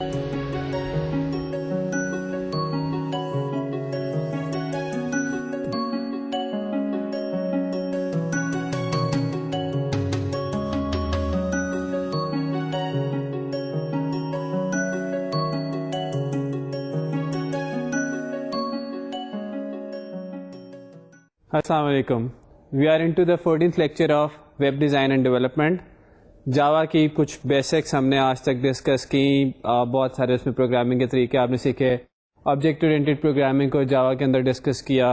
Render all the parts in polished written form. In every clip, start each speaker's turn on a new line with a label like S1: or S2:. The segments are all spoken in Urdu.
S1: السلام علیکم. We are in to the 14th lecture of web design and development. Java کی کچھ بیسکس ہم نے آج تک ڈسکس کی. بہت سارے اس میں پروگرامنگ کے طریقے آپ نے سیکھے. آبجیکٹ اورینٹیڈ پروگرامنگ کو جاوا کے اندر ڈسکس کیا,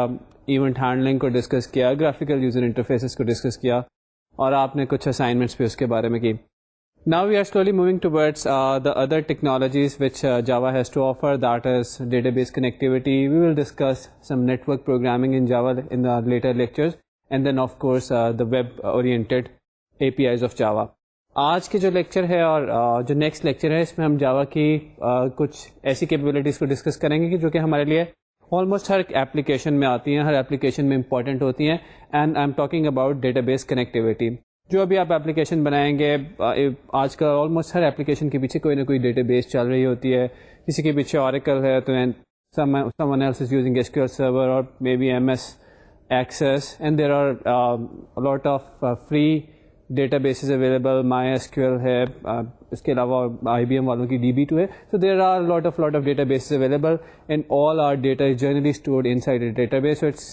S1: ایونٹ ہینڈلنگ کو ڈسکس کیا, گرافیکل یوزر انٹرفیسز کو ڈسکس کیا, اور آپ نے کچھ اسائنمنٹس بھی اس کے بارے میں کی. Now we are slowly moving towards the other technologies which Java has to offer, that is database connectivity. We will discuss some network programming in Java in the later lectures, and then of course the web oriented APIs of Java. آج کے جو لیکچر ہے اور جو نیکسٹ لیکچر ہے اس میں ہم جاوا کی کچھ ایسی کیپیبلٹیز کو ڈسکس کریں گے کہ جو کہ ہمارے لیے آلموسٹ ہر ایپلیکیشن میں آتی ہیں, ہر ایپلیکیشن میں امپورٹنٹ ہوتی ہیں. And I am talking about data base connectivity. جو ابھی آپ ایپلیکیشن بنائیں گے, آج کل آلموسٹ ہر ایپلیکیشن کے پیچھے کوئی نہ کوئی ڈیٹا بیس چل رہی ہوتی ہے. کسی کے پیچھے اوریکل ہے تو someone else is using SQL Server or maybe MS Access, and there are a lot of free databases available. MySQL ہے, اس کے علاوہ IBM والوں کی DB2 ہے. So there are a lot of databases available, and all our data is generally stored inside a database. So it's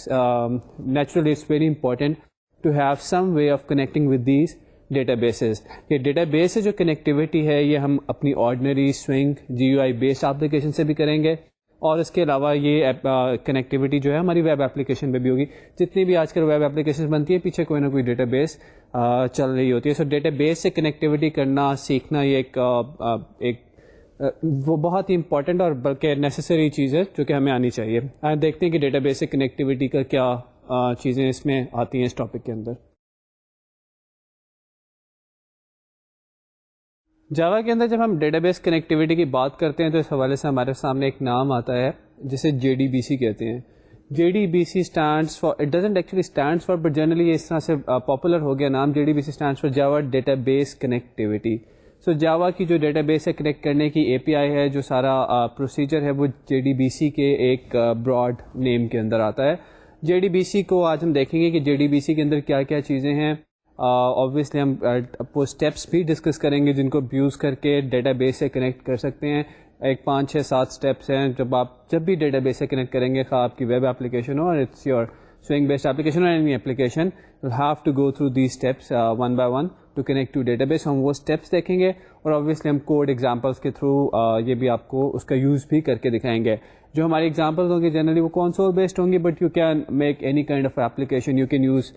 S1: naturally it's very important to have some way of connecting with these databases. یہ ڈیٹا بیس سے جو کنیکٹیوٹی ہے یہ ہم اپنی ordinary swing GUI based application سے بھی کریں گے, اور اس کے علاوہ یہ کنیکٹیوٹی جو ہے ہماری ویب ایپلیکیشن پہ بھی ہوگی. جتنی بھی آج کل ویب ایپلیکیشن بنتی ہے پیچھے کوئی نہ کوئی ڈیٹا بیس چل رہی ہوتی ہے. سو ڈیٹا بیس سے کنیکٹیوٹی کرنا سیکھنا یہ ایک وہ بہت ہی امپورٹنٹ اور بلکہ نیسسری چیز ہے جو کہ ہمیں آنی چاہیے. دیکھتے ہیں کہ ڈیٹا بیس سے کنیکٹیوٹی کا کیا چیزیں اس میں آتی ہیں اس ٹاپک کے اندر. جاوا کے اندر جب ہم ڈیٹا بیس کنیکٹیوٹی کی بات کرتے ہیں تو اس حوالے سے ہمارے سامنے ایک نام آتا ہے جسے JDBC کہتے ہیں. JDBC stands for, it doesn't actually stands for, but generally یہ اس طرح سے پاپولر ہو گیا نام. JDBC stands for Java database connectivity. So Java کی جو ڈیٹا بیس سے کنیکٹ کرنے کی API ہے, جو سارا پروسیجر ہے وہ JDBC کے ایک براڈ نیم کے اندر آتا ہے. JDBC کو آج ہم دیکھیں گے کہ JDBC کے اندر کیا کیا چیزیں ہیں. آبویسلی ہم اسٹیپس بھی ڈسکس کریں گے جن کو یوز کر کے ڈیٹا بیس سے کنیکٹ کر سکتے ہیں. ایک 5 6 7 اسٹیپس ہیں جب بھی ڈیٹا بیس سے کنیکٹ کریں گے, خواہ آپ کی ویب ایپلیکیشن ہو اور it's your swing based application اور any application, you have to go through these steps one by one to connect to database. ہم وہ اسٹیپس دیکھیں گے اور آبویسلی ہم کوڈ ایگزامپلس کے تھرو یہ بھی آپ کو اس کا یوز بھی کر کے دکھائیں گے. جو ہماری ایگزامپلس ہوں گی جنرلی وہ کنسول بیسڈ ہوں گی, but you can make any kind of application. You can use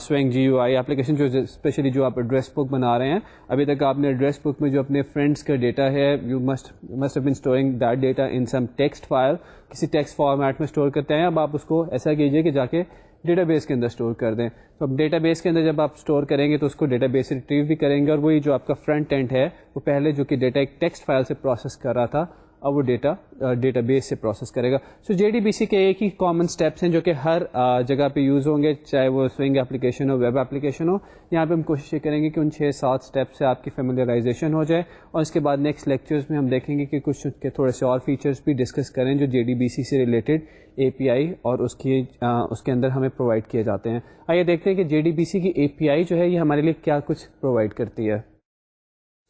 S1: swing GUI application, جو اسپیشلی جو آپ ایڈریس بک بنا رہے ہیں. ابھی تک آپ نے ایڈریس بک میں جو اپنے فرینڈس کا ڈیٹا ہے, you must have been storing that data in some text file, کسی ٹیکسٹ فارمیٹ میں اسٹور کرتے ہیں. اب آپ اس کو ایسا کیجیے کہ جا کے ڈیٹا بیس کے اندر اسٹور کر دیں. تو اب ڈیٹا بیس کے اندر جب آپ اسٹور کریں گے تو اس کو ڈیٹا بیس سے ریٹریو بھی کریں گے, اور وہی جو آپ کا فرنٹ اینڈ ہے وہ پہلے جو کہ ڈیٹا ایک ٹیکسٹ فائل سے پروسیس کر رہا تھا, اب وہ ڈیٹا بیس سے پروسیس کرے گا. سو JDBC کے ایک ہی کامن اسٹیپس ہیں جو کہ ہر جگہ پہ یوز ہوں گے, چاہے وہ سوئنگ ایپلیکیشن ہو, ویب ایپلیکیشن ہو. یہاں پہ ہم کوشش یہ کریں گے کہ ان 6 7 اسٹیپس سے آپ کی فیملیرائزیشن ہو جائے, اور اس کے بعد نیکسٹ لیکچرز میں ہم دیکھیں گے کہ کچھ کے تھوڑے سے اور فیچرز بھی ڈسکس کریں جو JDBC سے ریلیٹڈ API اور اس کے اندر ہمیں پرووائڈ کیے جاتے ہیں. آئیے دیکھتے ہیں کہ JDBC کی API جو ہے یہ ہمارے لیے کیا کچھ پرووائڈ کرتی ہے.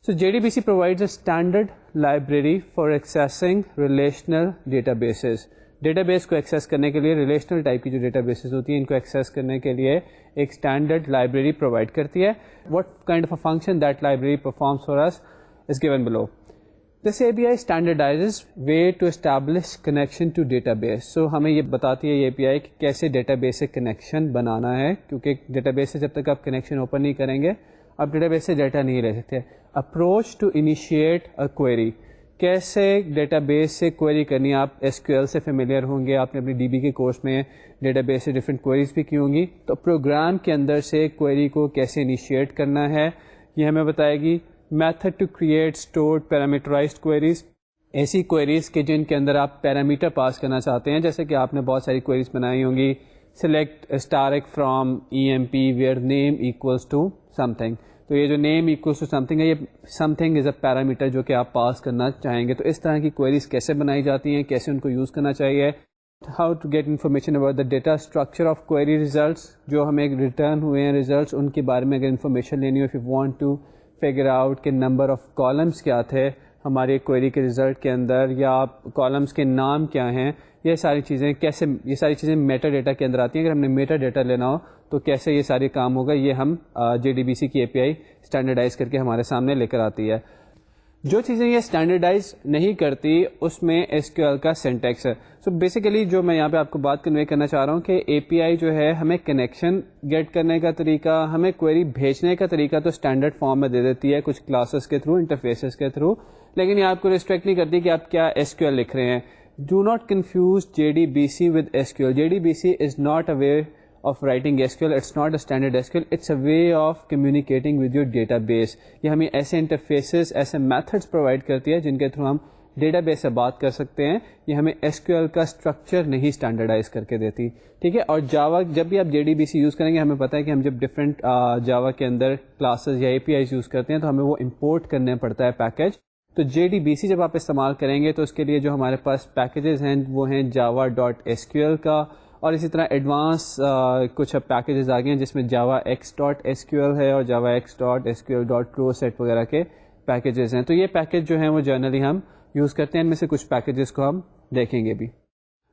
S1: So JDBC provides a standard library for accessing relational databases. Data base کو ایکسیس کرنے کے لیے ریلیشنل ٹائپ کی جو ڈیٹا بیسز ہوتی ہیں ان کو ایکسیس کرنے کے لیے ایک اسٹینڈرڈ لائبریری پرووائڈ کرتی ہے. What kind of a function that library performs for us is given below. This API standardizes way to establish connection to database. So ہمیں یہ بتاتی ہے یہ API کہ کیسے ڈیٹا بیس سے کنیکشن بنانا ہے, کیونکہ ڈیٹا بیس سے جب تک آپ کنیکشن اوپن نہیں کریں گے آپ ڈیٹا بیس سے ڈیٹا نہیں لے سکتے. Approach to initiate a query, کیسے ڈیٹا بیس سے کوئری کرنی ہے. آپ SQL سے فیملیئر ہوں گے, آپ نے اپنی DB کے کورس میں ڈیٹا بیس سے ڈفرینٹ کوئریز بھی کی ہوں گی. تو پروگرام کے اندر سے کوئری کو کیسے انیشیٹ کرنا ہے یہ ہمیں بتائے گی. Method to create stored parameterised queries, ایسی کوئریز کے جن کے اندر آپ پیرامیٹر پاس کرنا چاہتے ہیں, جیسے کہ آپ نے بہت ساری کوئریز بنائی ہوں گی select * from EMP where name equals to something. تو یہ جو name equals to something ہے, یہ something is a parameter جو کہ آپ پاس کرنا چاہیں گے. تو اس طرح کی queries کیسے بنائی جاتی ہیں, کیسے ان کو یوز کرنا چاہیے. How to get information about the data structure of query results, جو ہمیں ریٹرن ہوئے ہیں results, ان کے بارے میں اگر انفارمیشن لینی ہو. If you want to figure out کہ number of columns کیا تھے ہمارے query کے result کے اندر, یا columns کے نام کیا ہیں, یہ ساری چیزیں کیسے, یہ ساری چیزیں میٹا ڈیٹا کے اندر آتی ہیں. اگر ہم نے میٹا ڈیٹا لینا ہو تو کیسے یہ سارے کام ہوگا, یہ ہم JDBC کی API اسٹینڈرڈائز کر کے ہمارے سامنے لے کر آتی ہے. جو چیزیں یہ اسٹینڈرڈائز نہیں کرتی اس میں SQL کا سینٹیکس ہے. سو بیسیکلی جو میں یہاں پہ آپ کو بات کنوے کرنا چاہ رہا ہوں کہ API جو ہے ہمیں کنیکشن گیٹ کرنے کا طریقہ, ہمیں کوئری بھیجنے کا طریقہ تو اسٹینڈرڈ فارم میں دے دیتی ہے, کچھ کلاسز کے تھرو, انٹرفیسز کے تھرو, لیکن یہ آپ کو ریسٹرکٹ نہیں کرتی کہ آپ کیا SQL لکھ رہے ہیں. Do not confuse JDBC with SQL. JDBC is not a way of writing SQL. It's not a standard SQL. It's a way of communicating with your database. یہ ہمیں ایسے انٹرفیسز, ایسے میتھڈس پرووائڈ کرتی ہے جن کے تھرو ہم ڈیٹا بیس سے بات کر سکتے ہیں. یہ ہمیں SQL کا اسٹرکچر نہیں اسٹینڈرڈائز کر کے دیتی, ٹھیک ہے. اور جاوا, جب بھی آپ JDBC یوز کریں گے, ہمیں پتہ ہے کہ ہم جب ڈفرینٹ جاوا کے اندر کلاسز یا APIs یوز کرتے ہیں تو ہمیں وہ امپورٹ کرنے پڑتا ہے پیکج. تو JDBC جب آپ استعمال کریں گے تو اس کے لیے جو ہمارے پاس پیکیجز ہیں وہ ہیں java.sql کا, اور اسی طرح ایڈوانس کچھ پیکیجز آ گئے ہیں جس میں javax.sql ہے اور javax.sql.rosette وغیرہ کے پیکیجز ہیں. تو یہ پیکیج جو ہیں وہ جنرلی ہم یوز کرتے ہیں. ان میں سے کچھ پیکیجز کو ہم دیکھیں گے بھی.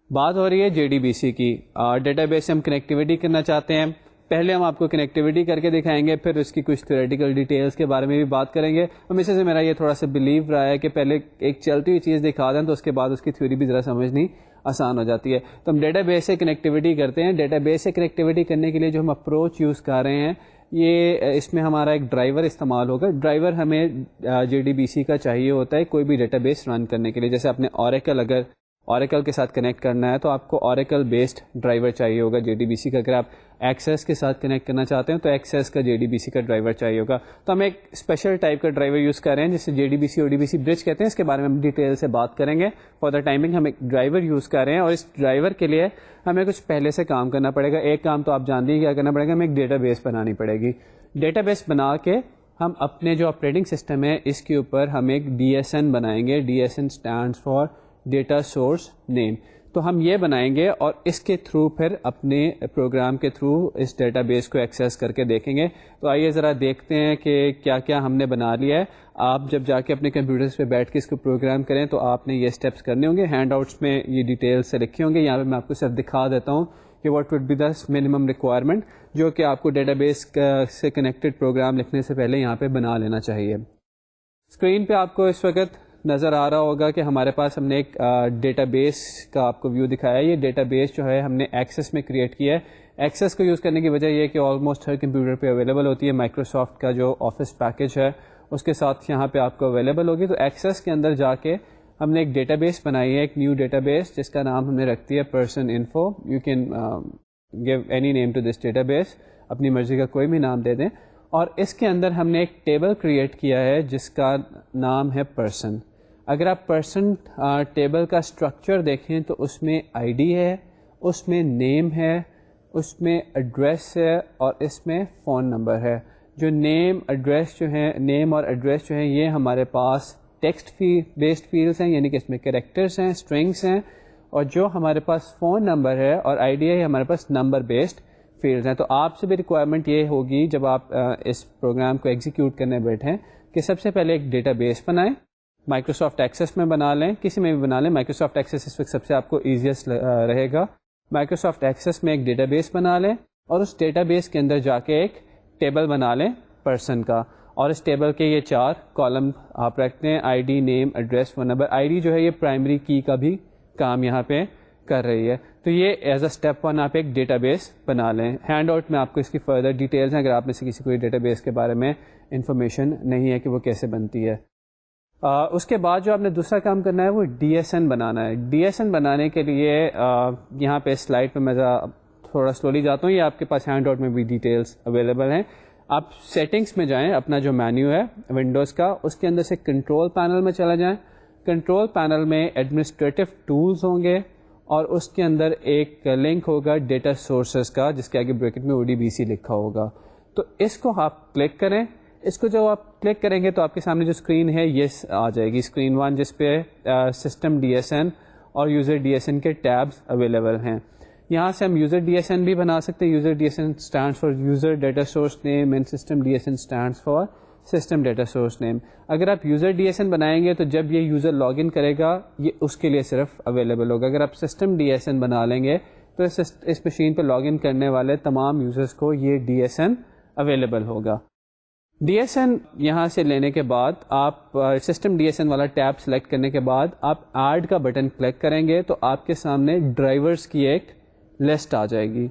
S1: بات ہو رہی ہے JDBC کی. ڈیٹا بیس سے ہم کنیکٹیوٹی کرنا چاہتے ہیں. پہلے ہم آپ کو کنیکٹیوٹی کر کے دکھائیں گے, پھر اس کی کچھ تھیوریٹیکل ڈیٹیلز کے بارے میں بھی بات کریں گے. ہمیشہ سے میرا یہ تھوڑا سا بلیو رہا ہے کہ پہلے ایک چلتی ہوئی چیز دکھا دیں تو اس کے بعد اس کی تھیوری بھی ذرا سمجھنی آسان ہو جاتی ہے. تو ہم ڈیٹا بیس سے کنیکٹیوٹی کرتے ہیں. ڈیٹا بیس سے کنیکٹیوٹی کرنے کے لیے جو ہم اپروچ یوز کر رہے ہیں, یہ اس میں ہمارا ایک ڈرائیور استعمال ہوگا. ڈرائیور ہمیں JDBC کا چاہیے ہوتا ہے کوئی بھی ڈیٹا بیس رن کرنے کے لیے. جیسے آپ نے اگر اوریکل کے ساتھ کنیکٹ کرنا ہے تو آپ کو اوریکل بیسڈ ڈرائیور چاہیے ہوگا JDBC کا. اگر آپ ایکسیس کے ساتھ کنیکٹ کرنا چاہتے ہیں تو ایکسیس کا JDBC کا ڈرائیور چاہیے ہوگا. تو ہم ایک اسپیشل ٹائپ کا ڈرائیور یوز کر رہے ہیں جسے JDBC ODBC برج کہتے ہیں. اس کے بارے میں ہم ڈیٹیل سے بات کریں گے. فار دا ٹائمنگ ہم ایک ڈرائیور یوز کر رہے ہیں, اور اس ڈرائیور کے لیے ہمیں کچھ پہلے سے کام کرنا پڑے گا. ایک کام تو آپ جانتے ہیں کیا کرنا پڑے گا, ہمیں ایک ڈیٹا بیس بنانی پڑے گی. ڈیٹا بیس بنا کے ہم اپنے جو آپریٹنگ سسٹم ہے اس کے اوپر ہم ایک DSN بنائیں گے. DSN stands for data source name. تو ہم یہ بنائیں گے اور اس کے تھرو پھر اپنے پروگرام کے تھرو اس ڈیٹا بیس کو ایکسیس کر کے دیکھیں گے. تو آئیے ذرا دیکھتے ہیں کہ کیا کیا ہم نے بنا لیا ہے. آپ جب جا کے اپنے کمپیوٹرز پہ بیٹھ کے اس کو پروگرام کریں تو آپ نے یہ اسٹیپس کرنے ہوں گے. ہینڈ آؤٹس میں یہ ڈیٹیل سے لکھے ہوں گے. یہاں پہ میں آپ کو صرف دکھا دیتا ہوں کہ what would be the minimum requirement جو کہ آپ کو ڈیٹا بیس سے کنیکٹڈ پروگرام لکھنے سے پہلے یہاں پہ بنا لینا چاہیے. اسکرین پہ آپ کو اس وقت نظر آ رہا ہوگا کہ ہمارے پاس ہم نے ایک ڈیٹا بیس کا آپ کو ویو دکھایا ہے. یہ ڈیٹا بیس جو ہے ہم نے ایکسیس میں کریٹ کیا ہے. ایکسیس کو یوز کرنے کی وجہ یہ ہے کہ آلموسٹ ہر کمپیوٹر پہ اویلیبل ہوتی ہے. مائکروسافٹ کا جو آفس پیکج ہے اس کے ساتھ یہاں پہ آپ کو اویلیبل ہوگی. تو ایکسیس کے اندر جا کے ہم نے ایک ڈیٹا بیس بنائی ہے, ایک نیو ڈیٹا بیس جس کا نام ہم نے رکھ دیا person info. You can give any name to this database, اپنی مرضی کا کوئی بھی نام دے دیں. اور اس کے اندر ہم نے ایک ٹیبل کریٹ کیا ہے جس کا نام ہے پرسن. اگر آپ پرسن ٹیبل کا اسٹرکچر دیکھیں تو اس میں ID ہے, اس میں نیم ہے, اس میں ایڈریس ہے, اور اس میں فون نمبر ہے. جو نیم اور ایڈریس جو ہیں یہ ہمارے پاس ٹیکسٹ بیسڈ فیلڈس ہیں, یعنی کہ اس میں کریکٹرس ہیں, اسٹرنگس ہیں. اور جو ہمارے پاس فون نمبر ہے اور ID ہے یہ ہمارے پاس نمبر بیسڈ فیلڈز ہیں. تو آپ سے بھی ریکوائرمنٹ یہ ہوگی جب آپ اس پروگرام کو ایگزیکیوٹ کرنے بیٹھیں کہ سب سے پہلے ایک ڈیٹا بیس بنائیں. مائکروسافٹ ایکسیس میں بنا لیں, کسی میں بھی بنا لیں. مائکروسافٹ ایکسیس اس وقت سب سے آپ کو ایزیسٹ رہے گا. مائکروسافٹ ایکسیس میں ایک ڈیٹا بیس بنا لیں اور اس ڈیٹا بیس کے اندر جا کے ایک ٹیبل بنا لیں پرسن کا. اور اس ٹیبل کے یہ 4 کالم آپ رکھتے ہیں, ID, نیم, ایڈریس, فون نمبر. ID جو ہے یہ پرائمری کی کا بھی کام یہاں پہ کر رہی ہے. تو یہ ایز اے اسٹیپ 1 آپ ایک ڈیٹا بیس بنا لیں. ہینڈ آؤٹ میں آپ کو اس کی فردر ڈیٹیلز ہیں اگر آپ میں سے کسی کو ڈیٹا بیس کے بارے میں انفارمیشن نہیں ہے کہ وہ کیسے بنتی ہے. اس کے بعد جو آپ نے دوسرا کام کرنا ہے وہ DSN بنانا ہے. DSN بنانے کے لیے یہاں پہ سلائڈ پہ میں تھوڑا سلولی جاتا ہوں, یہ آپ کے پاس ہینڈ آؤٹ میں بھی ڈیٹیلز اویلیبل ہیں. آپ سیٹنگس میں جائیں, اپنا جو مینیو ہے ونڈوز کا اس کے اندر سے کنٹرول پینل میں چلا جائیں. کنٹرول پینل میں ایڈمنسٹریٹو ٹولز ہوں گے اور اس کے اندر ایک لنک ہوگا ڈیٹا سورسز کا جس کے آگے بریکٹ میں ODBC لکھا ہوگا. تو اس کو آپ کلک کریں. اس کو جب آپ کلک کریں گے تو آپ کے سامنے جو اسکرین ہے یہ آ جائے گی, اسکرین 1, جس پہ سسٹم DSN اور یوزر DSN کے ٹیبز اویلیبل ہیں. یہاں سے ہم یوزر DSN بھی بنا سکتے ہیں. User DSN stands for user data source name and system DSN stands for system data source name. اگر آپ یوزر DSN بنائیں گے تو جب یہ یوزر لاگ ان کرے گا یہ اس کے لیے صرف اویلیبل ہوگا. اگر آپ سسٹم DSN بنا لیں گے تو اس مشین پہ لاگ ان کرنے والے تمام یوزرس کو یہ DSN اویلیبل ہوگا. DSN یہاں سے لینے کے بعد آپ سسٹم DSN والا ٹیب سلیکٹ کرنے کے بعد آپ ایڈ کا بٹن کلک کریں گے تو آپ کے سامنے ڈرائیورز کی ایک لسٹ آ جائے گی.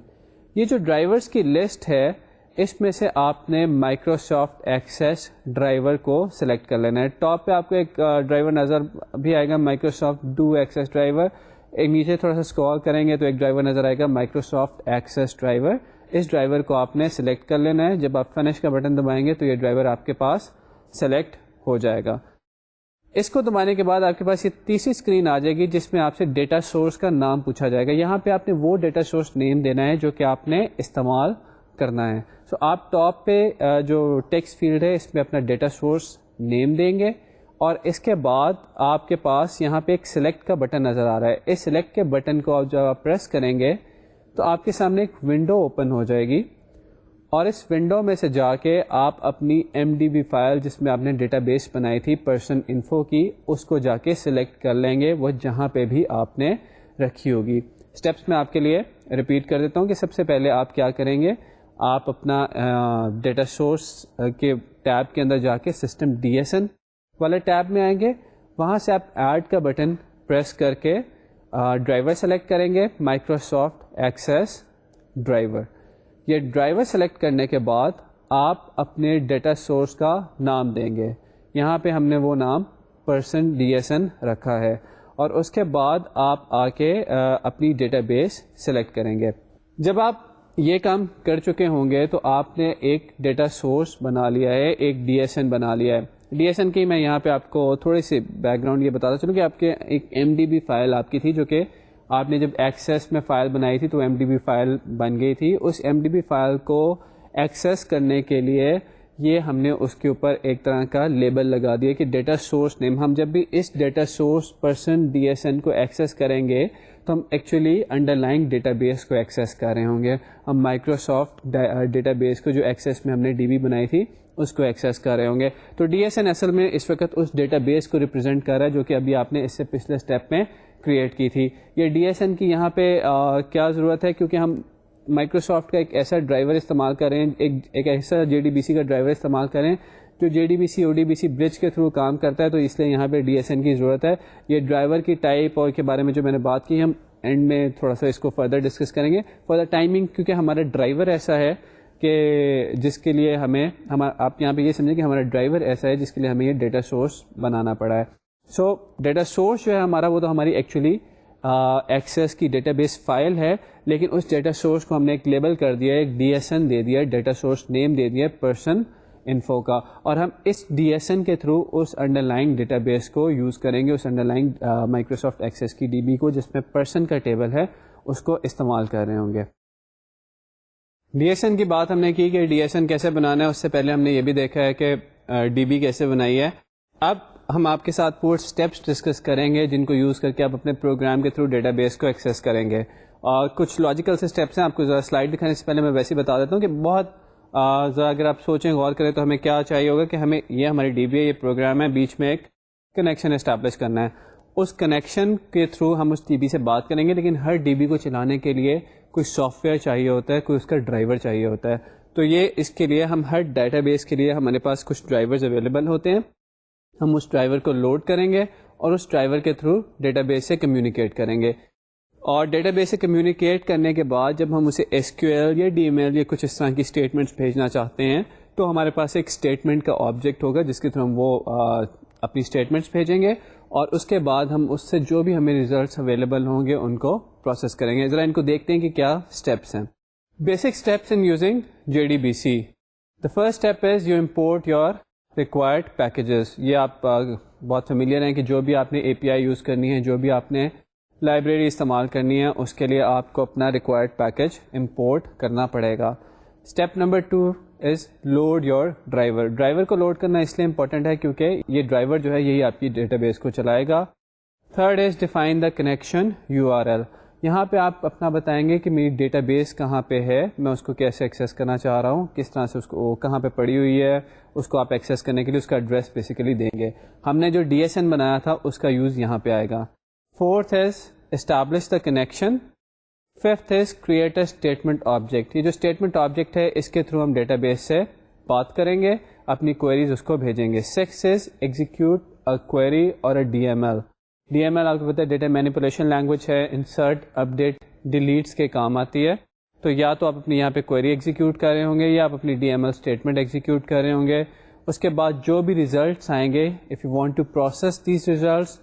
S1: یہ جو ڈرائیورز کی لسٹ ہے اس میں سے آپ نے مائکروسافٹ ایکسیس ڈرائیور کو سلیکٹ کر لینا ہے. ٹاپ پہ آپ کو ایک ڈرائیور نظر بھی آئے گا, مائکروسافٹ ڈو ایکسیس ڈرائیور. ایک نیچے تھوڑا سا اسکرول کریں گے تو ایک ڈرائیور نظر آئے گا مائکروسافٹ ایکسیس ڈرائیور. اس ڈرائیور کو آپ نے سلیکٹ کر لینا ہے. جب آپ فنش کا بٹن دبائیں گے تو یہ ڈرائیور آپ کے پاس سلیکٹ ہو جائے گا. اس کو دبانے کے بعد آپ کے پاس یہ تیسری اسکرین آ جائے گی جس میں آپ سے ڈیٹا سورس کا نام پوچھا جائے گا. یہاں پہ آپ نے وہ ڈیٹا سورس نیم دینا ہے جو کہ آپ نے استعمال کرنا ہے. سو آپ ٹاپ پہ جو ٹیکسٹ فیلڈ ہے اس میں اپنا ڈیٹا سورس نیم دیں گے اور اس کے بعد آپ کے پاس یہاں پہ ایک سلیکٹ کا بٹن نظر آ رہا ہے. اس سلیکٹ کے بٹن کو جب آپ پریس کریں گے تو آپ کے سامنے ایک ونڈو اوپن ہو جائے گی اور اس ونڈو میں سے جا کے آپ اپنی MDB فائل جس میں آپ نے ڈیٹا بیس بنائی تھی پرسن انفو کی اس کو جا کے سلیکٹ کر لیں گے, وہ جہاں پہ بھی آپ نے رکھی ہوگی. اسٹیپس میں آپ کے لیے ریپیٹ کر دیتا ہوں کہ سب سے پہلے آپ کیا کریں گے, آپ اپنا ڈیٹا سورس کے ٹیب کے اندر جا کے سسٹم DSN والے ٹیب میں آئیں گے. وہاں سے آپ ایڈ کا بٹن پریس کر کے ڈرائیور سلیکٹ کریں گے, مائکروسافٹ ایکسیس ڈرائیور. یہ ڈرائیور سلیکٹ کرنے کے بعد آپ اپنے ڈیٹا سورس کا نام دیں گے. یہاں پہ ہم نے وہ نام پرسن DSN رکھا ہے اور اس کے بعد آپ آ کے اپنی ڈیٹا بیس سلیکٹ کریں گے. جب آپ یہ کام کر چکے ہوں گے تو آپ نے ایک ڈیٹا سورس بنا لیا ہے, ایک DSN بنا لیا ہے. DSN کی میں یہاں پہ آپ کو تھوڑی سی بیک گراؤنڈ یہ بتاتا چلوں کہ آپ کے ایک MDB فائل آپ کی تھی جو کہ آپ نے جب ایکسیس میں فائل بنائی تھی تو MDB فائل بن گئی تھی. اس MDB فائل کو ایکسیس کرنے کے لیے یہ ہم نے اس کے اوپر ایک طرح کا لیبل لگا دیا کہ ڈیٹا سورس نیم. ہم جب بھی اس ڈیٹا سورس پرسن DSN کو ایکسیس کریں گے تو ہم actually under line data base کو ایکسیس کر رہے ہوں گے. ہم مائکروسافٹ ڈیٹا بیس کو جو ایکسیس میں ہم نے DB بنائی تھی اس کو ایکسیس کر رہے ہوں گے. تو DSN اصل میں اس وقت اس ڈیٹا بیس کو ریپرزینٹ کر رہا ہے جو کہ ابھی آپ نے اس سے پچھلے اسٹیپ میں کریٹ کی تھی. یہ DSN کی یہاں پہ کیا ضرورت ہے, کیونکہ ہم مائکروسافٹ کا ایک ایسا ڈرائیور استعمال کریں, ایک ایسا JDBC کا ڈرائیور استعمال کریں جو JDBC ODBC برج کے تھرو کام کرتا ہے, تو اس لیے یہاں پہ DSN کی ضرورت ہے. یہ ڈرائیور کی ٹائپ اور کے بارے میں جو میں نے بات کی ہم اینڈ میں تھوڑا سا اس کو فردر ڈسکس کریں گے. فار دا ٹائمنگ کیونکہ ہمارا ڈرائیور ایسا ہے کہ جس کے لیے ہمیں آپ یہاں پہ یہ سمجھیں کہ ہمارا ڈرائیور ایسا ہے جس کے لیے ہمیں یہ ڈیٹا سورس بنانا پڑا ہے. سو ڈیٹا سورس جو ہے ہمارا وہ تو ہماری ایکچولی ایکسیس کی ڈیٹا بیس فائل ہے, لیکن اس ڈیٹا سورس کو ہم نے ایک لیبل کر دیا ہے, ایک DSN دے دیا ہے, ڈیٹا سورس نیم دے دیا ہے پرسن انفو کا, اور ہم اس DSN کے تھرو اس انڈر لائن ڈیٹا بیس کو یوز کریں گے, اس انڈر لائن مائکروسافٹ ایکسیس کی DB کو جس میں پرسن کا ٹیبل ہے اس کو استعمال کر رہے ہوں گے. DSN کی بات ہم نے کی کہ DSN کیسے بنانا ہے, اس سے پہلے ہم نے یہ بھی دیکھا ہے کہ DB کیسے بنائی ہے. اب ہم آپ کے ساتھ پورے اسٹیپس ڈسکس کریں گے جن کو یوز کر کے آپ اپنے پروگرام کے تھرو ڈیٹا بیس کو ایکسیس کریں گے. اور کچھ لاجیکل سے اسٹیپس ہیں, آپ کو ذرا سلائڈ دکھانے سے پہلے میں ویسے ہی بتا دیتا ہوں کہ بہت ذرا اگر آپ سوچیں غور کریں تو ہمیں کیا چاہیے ہوگا کہ ہمیں یہ ہماری DB ہے, یہ پروگرام ہے, بیچ میں ایک کنیکشن اسٹیبلش کرنا ہے. اس کنیکشن کے تھرو ہم اس DB سے بات کریں گے, لیکن ہر DB کو چلانے کے لیے کوئی سافٹ ویئر چاہیے ہوتا ہے, کوئی اس کا ڈرائیور چاہیے ہوتا ہے. تو یہ اس کے لیے ہم ہر ڈیٹا بیس کے لیے ہمارے پاس کچھ ڈرائیورز اویلیبل ہوتے ہیں. ہم اس ڈرائیور کو لوڈ کریں گے اور اس ڈرائیور کے تھرو ڈیٹا بیس سے کمیونیکیٹ کریں گے. اور ڈیٹا بیس سے کمیونیکیٹ کرنے کے بعد جب ہم اسے SQL یا DML یا کچھ اس طرح کی اسٹیٹمنٹس بھیجنا چاہتے ہیں تو ہمارے پاس ایک اسٹیٹمنٹ کا آبجیکٹ ہوگا جس کے تھرو ہم وہ اپنی اسٹیٹمنٹس بھیجیں گے, اور اس کے بعد ہم اس سے جو بھی ہمیں ریزلٹس اویلیبل ہوں گے ان کو پروسیس کریں گے. ذرا ان کو دیکھتے ہیں کہ کیا اسٹیپس ہیں. Basic steps in using JDBC. The first step is you import your required packages. یہ آپ بہت فیملیئر ہیں کہ جو بھی آپ نے API یوز کرنی ہے, جو بھی آپ نے لائبریری استعمال کرنی ہے اس کے لیے آپ کو اپنا ریکوائرڈ پیکج امپورٹ کرنا پڑے گا. Step number 2 is load your driver. Driver کو لوڈ کرنا اس لیے امپورٹنٹ ہے کیونکہ یہ ڈرائیور جو ہے یہی آپ کی ڈیٹا بیس کو چلائے گا. Third is define the connection URL. یہاں پہ آپ اپنا بتائیں گے کہ میری ڈیٹا بیس کہاں پہ ہے, میں اس کو کیسے ایکسیس کرنا چاہ رہا ہوں, کس طرح سے اس کو کہاں پہ پڑی ہوئی ہے, اس کو آپ ایکسیس کرنے کے لیے اس کا ایڈریس بیسیکلی دیں گے. ہم نے جو DSN بنایا تھا اس کا یوز یہاں پہ آئے گا. Fourth is establish the connection. Fifth is create a statement object. یہ جو اسٹیٹمنٹ آبجیکٹ ہے اس کے تھرو ہم ڈیٹا بیس سے بات کریں گے, اپنی کوئریز اس کو بھیجیں گے. Six is execute a query اور اے DML. DML آپ کو پتہ ہے ڈیٹا مینیپولیشن لینگویج ہے, انسرٹ اپڈیٹ ڈیلیٹس کے کام آتی ہے. تو یا تو آپ اپنی یہاں پہ کوئری ایگزیکیوٹ کر رہے ہوں گے یا آپ اپنی DML اسٹیٹمنٹ ایگزیکیوٹ کر رہے ہوں گے. اس کے بعد جو بھی ریزلٹس آئیں گے, if you want to process these results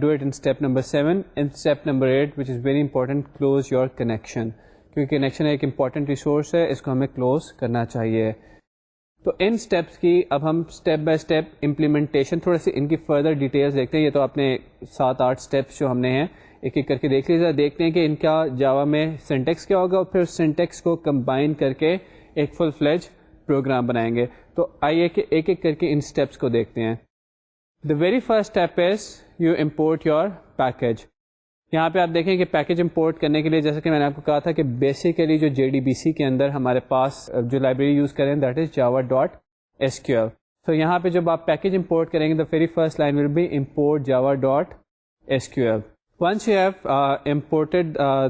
S1: do it in step number 7. In step number 8 which is very important, close your connection. کیونکہ کنیکشن ایک امپورٹنٹ ریسورس ہے, اس کو ہمیں کلوز کرنا چاہیے. تو ان اسٹیپس کی اب ہم اسٹیپ بائی اسٹیپ امپلیمنٹیشن تھوڑے سی ان کی فردر ڈیٹیلس دیکھتے ہیں. یہ تو آپ نے 7-8 اسٹیپس جو ہم نے ہیں ایک ایک کر کے دیکھ لیجیے. دیکھتے ہیں کہ ان کا جاوا میں سینٹیکس کیا ہوگا اور پھر سینٹیکس کو کمبائن کر کے ایک فل فلیج پروگرام بنائیں گے. تو آئیے کہ ایک ایک کر کے ان اسٹیپس کو دیکھتے ہیں. The very first step is you import your package. یہاں پہ آپ دیکھیں کہ پیکج امپورٹ کرنے کے لیے جیسا کہ میں نے آپ کو کہا تھا کہ بیسیکلی جو JDBC کے اندر ہمارے پاس جو لائبریری یوز کریں دیٹ از java.sql. تو یہاں پہ جب آپ پیکج امپورٹ کریں گے the very first line will be import java.sql. Once you have imported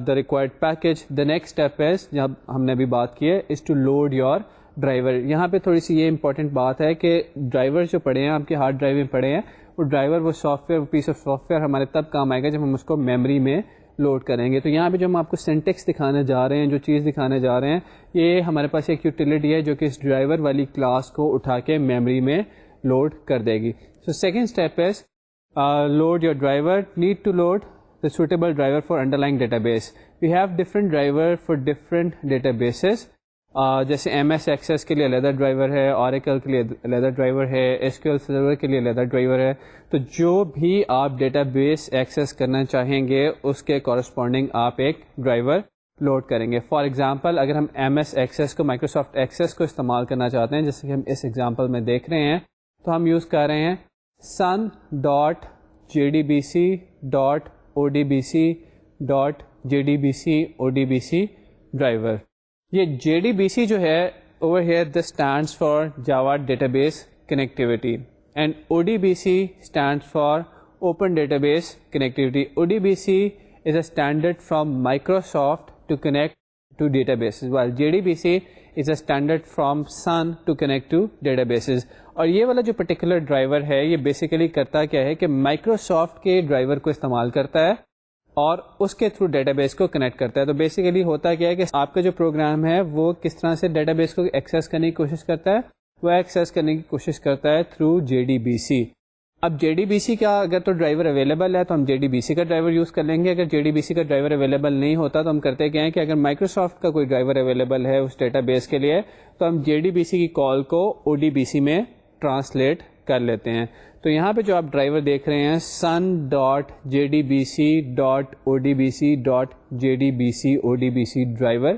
S1: the required package, the next step is جب ہم نے ابھی بات کی ہے is to load your driver. یہاں پہ تھوڑی سی یہ امپورٹنٹ بات ہے کہ ڈرائیور جو پڑے ہیں آپ کے ہارڈ ڈرائیو میں پڑے ہیں, وہ ڈرائیور وہ software piece of software ہمارے تب کام آئے گا جب ہم اس کو میموری میں لوڈ کریں گے. تو یہاں پہ جو ہم آپ کو سینٹیکس دکھانے جا رہے ہیں, جو چیز دکھانے جا رہے ہیں, یہ ہمارے پاس ایک یوٹیلیٹی ہے جو کہ اس ڈرائیور والی کلاس کو اٹھا کے میموری میں لوڈ کر دے گی. So second step is load your driver. Need to load the suitable driver for underlying database. We have different driver for different databases. جیسے MS Access کے لیے علیحدہ ڈرائیور ہے, Oracle کے لیے علیحدہ ڈرائیور ہے, SQL Server کے لیے علیحدہ ڈرائیور ہے. تو جو بھی آپ ڈیٹا بیس ایکسیس کرنا چاہیں گے اس کے کورسپونڈنگ آپ ایک ڈرائیور لوڈ کریں گے. فار ایگزامپل اگر ہم MS Access کو Microsoft Access کو استعمال کرنا چاہتے ہیں, جیسے کہ ہم اس ایگزامپل میں دیکھ رہے ہیں, تو ہم یوز کر رہے ہیں sun.jdbc.odbc.jdbc ڈرائیور. یہ JDBC جو ہے over here this stands for Java Database Connectivity and ODBC stands for Open Database Connectivity. ODBC is a standard from Microsoft to connect to databases while JDBC is a standard from Sun to connect to databases. اور یہ والا جو پرٹیکولر ڈرائیور ہے یہ بیسیکلی کرتا کیا ہے کہ مائکروسافٹ کے ڈرائیور کو استعمال کرتا ہے اور اس کے تھرو ڈیٹا بیس کو کنیکٹ کرتا ہے. تو بیسیکلی ہوتا کیا ہے کہ آپ کا جو پروگرام ہے وہ کس طرح سے ڈیٹا بیس کو ایکسیس کرنے کی کوشش کرتا ہے, وہ ایکسیس کرنے کی کوشش کرتا ہے تھرو JDBC. اب JDBC کا اگر تو ڈرائیور اویلیبل ہے تو ہم JDBC کا ڈرائیور یوز کر لیں گے. اگر JDBC کا ڈرائیور اویلیبل نہیں ہوتا تو ہم کرتے کیا ہیں کہ اگر مائکروسافٹ کا کوئی ڈرائیور اویلیبل ہے اس ڈیٹا بیس کے لیے تو ہم JDBC کی کال کو ODBC میں ٹرانسلیٹ کر لیتے ہیں. تو یہاں پہ جو آپ ڈرائیور دیکھ رہے ہیں sun.jdbc.odbc.jdbc ڈرائیور,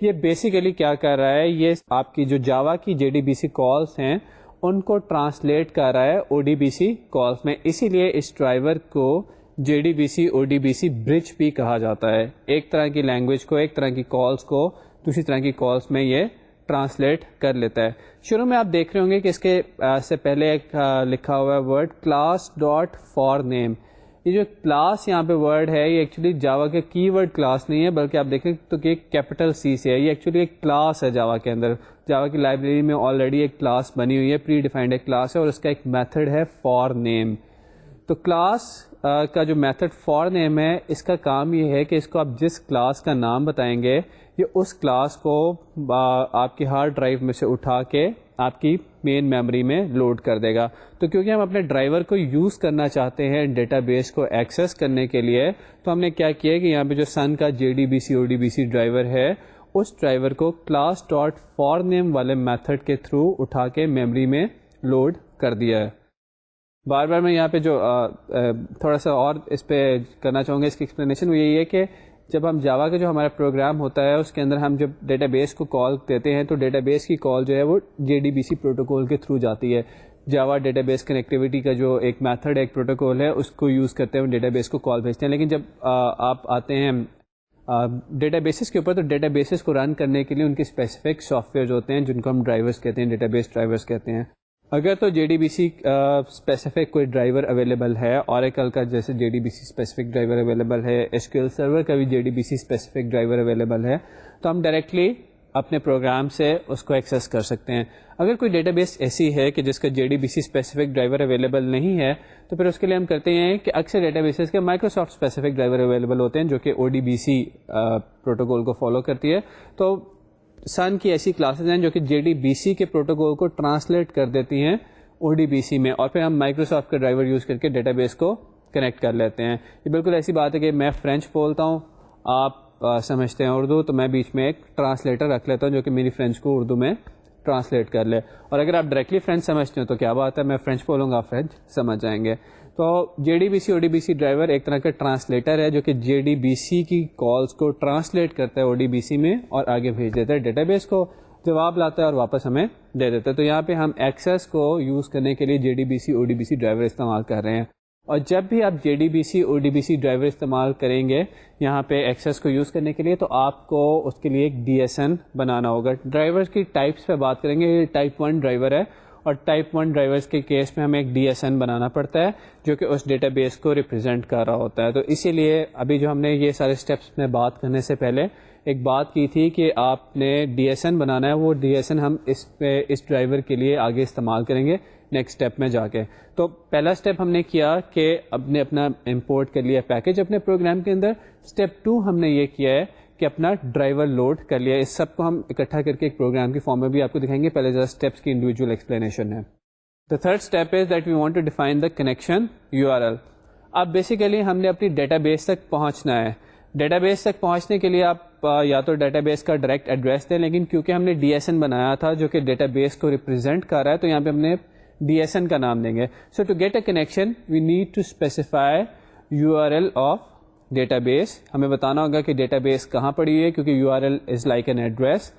S1: یہ بیسیکلی کیا کر رہا ہے, یہ آپ کی جو جاوا کی JDBC کالس ہیں ان کو ٹرانسلیٹ کر رہا ہے ODBC کالس میں. اسی لیے اس ڈرائیور کو JDBC ODBC برج بھی کہا جاتا ہے. ایک طرح کی لینگویج کو, ایک طرح کی کالس کو دوسری طرح کی کالس میں یہ ٹرانسلیٹ کر لیتا ہے. شروع میں آپ دیکھ رہے ہوں گے کہ اس کے سے پہلے ایک لکھا ہوا ہے ورڈ کلاس ڈاٹ فار نیم. یہ جو کلاس یہاں پہ ورڈ ہے یہ ایکچولی جاوا کا کی ورڈ کلاس نہیں ہے بلکہ آپ دیکھیں تو کہ کیپٹل C سے ہے. یہ ایکچولی ایک کلاس ہے جاوا کے اندر. جاوا کی لائبریری میں آلریڈی ایک کلاس بنی ہوئی ہے, پری ڈیفائنڈ ایک کلاس ہے اور اس کا ایک میتھڈ ہے فار نیم. تو کلاس کا جو میتھڈ فار نیم ہے اس کا کام یہ ہے کہ اس کو آپ جس کلاس کا نام بتائیں گے یہ اس کلاس کو آپ کی ہارڈ ڈرائیو میں سے اٹھا کے آپ کی مین میموری میں لوڈ کر دے گا. تو کیونکہ ہم اپنے ڈرائیور کو یوز کرنا چاہتے ہیں ڈیٹا بیس کو ایکسیس کرنے کے لیے, تو ہم نے کیا کیا کہ یہاں پہ جو سن کا JDBC ODBC ڈرائیور ہے اس ڈرائیور کو کلاس ڈاٹ فار نیم والے میتھڈ کے تھرو اٹھا کے میموری میں لوڈ کر دیا ہے. بار بار میں یہاں پہ جو تھوڑا سا اور اس پہ کرنا چاہوں گا اس کی ایکسپلینیشن، وہ یہی ہے کہ جب ہم جاوا کا جو ہمارا پروگرام ہوتا ہے اس کے اندر ہم جب ڈیٹا بیس کو کال دیتے ہیں تو ڈیٹا بیس کی کال جو ہے وہ JDBC پروٹوکول کے تھرو جاتی ہے. جاوا ڈیٹا بیس کنیکٹیوٹی کا جو ایک میتھڈ ہے، ایک پروٹوکول ہے، اس کو یوز کرتے ہوئے ڈیٹا بیس کو کال بھیجتے ہیں. لیکن جب آپ آتے ہیں ڈیٹا بیسز کے اوپر تو ڈیٹا بیسز کو رن کرنے کے لیے ان کے اسپیسیفک سافٹ ویئر ہوتے ہیں جن کو ہم ڈرائیورس کہتے ہیں، ڈیٹا بیس ڈرائیورس کہتے ہیں. اگر تو JDBC اسپیسیفک کوئی ڈرائیور اویلیبل ہے، اوریکل کا جیسے JDBC اسپیسیفک ڈرائیور اویلیبل ہے، SQL سرور کا بھی JDBC اسپیسیفک ڈرائیور اویلیبل ہے، تو ہم ڈائریکٹلی اپنے پروگرام سے اس کو ایکسیس کر سکتے ہیں. اگر کوئی ڈیٹا بیس ایسی ہے کہ جس کا JDBC اسپیسیفک ڈرائیور اویلیبل نہیں ہے تو پھر اس کے لیے ہم کرتے ہیں کہ اکثر ڈیٹا بیسز کے مائکروسافٹ اسپیسیفک ڈرائیور اویلیبل ہوتے ہیں جو کہ ODBC پروٹوکول کو فالو کرتی ہے. تو سن کی ایسی کلاسز ہیں جو کہ JDBC کے پروٹوکول کو ٹرانسلیٹ کر دیتی ہیں ODBC میں، اور پھر ہم مائکروسافٹ کا ڈرائیور یوز کر کے ڈیٹا بیس کو کنیکٹ کر لیتے ہیں. یہ بالکل ایسی بات ہے کہ میں فرینچ بولتا ہوں، آپ سمجھتے ہیں اردو، تو میں بیچ میں ایک ٹرانسلیٹر رکھ لیتا ہوں جو کہ میری فرینچ کو اردو میں ٹرانسلیٹ کر لے. اور اگر آپ ڈائریکٹلی فرینچ سمجھتے ہیں تو کیا بات ہے، میں فرینچ بولوں گا، آپ فرینچ سمجھ جائیں گے. تو JDBC ODBC ڈرائیور ایک طرح کا ٹرانسلیٹر ہے جو کہ JDBC کی کالز کو ٹرانسلیٹ کرتا ہے ODBC میں اور آگے بھیج دیتا ہے ڈیٹا بیس کو، جواب لاتا ہے اور واپس ہمیں دے دیتا ہے. تو یہاں پہ ہم ایکسیس کو یوز کرنے کے لیے JDBC ODBC ڈرائیور استعمال کر رہے ہیں. اور جب بھی آپ JDBC ODBC ڈرائیور استعمال کریں گے یہاں پہ ایکسیس کو یوز کرنے کے لیے، تو آپ کو اس کے لیے ایک DSN بنانا ہوگا. ڈرائیورز کی ٹائپس پہ بات کریں گے. یہ ٹائپ 1 ڈرائیور ہے اور ٹائپ 1 ڈرائیورز کے کیس میں ہمیں ایک DSN بنانا پڑتا ہے جو کہ اس ڈیٹا بیس کو ریپرزینٹ کر رہا ہوتا ہے. تو اسی لیے ابھی جو ہم نے یہ سارے اسٹیپس میں بات کرنے سے پہلے ایک بات کی تھی کہ آپ نے DSN بنانا ہے. وہ DSN ہم اس ڈرائیور کے لیے آگے استعمال کریں گے نیکسٹ اسٹیپ میں جا کے. تو پہلا اسٹیپ ہم نے کیا کہ اب نے اپنا امپورٹ کر لیا پیکج اپنے پروگرام کے اندر. اسٹیپ 2 ہم نے یہ کیا ہے کہ اپنا ڈرائیور لوڈ کر لیا. اس سب کو ہم اکٹھا کر کے ایک پروگرام کی فارم میں بھی آپ کو دکھائیں گے. پہلے ذرا اسٹیپس کی انڈیویجول ایکسپلینیشن ہے. The third step is that we want to define the connection URL. اب بیسیکلی ہم نے اپنی ڈیٹا بیس تک پہنچنا ہے. ڈیٹا بیس تک پہنچنے کے لیے آپ یا تو ڈیٹا بیس کا ڈائریکٹ ایڈریس دیں، لیکن کیونکہ ہم نے DSN بنایا تھا جو کہ ڈیٹا بیس کو ریپرزینٹ کر رہا ہے، تو یہاں پہ ہم نے DSN کا نام دیں گے. So to get a connection we need to specify URL of database. ہمیں بتانا ہوگا کہ ڈیٹا بیس کہاں پڑی ہے کیونکہ URL is like an address.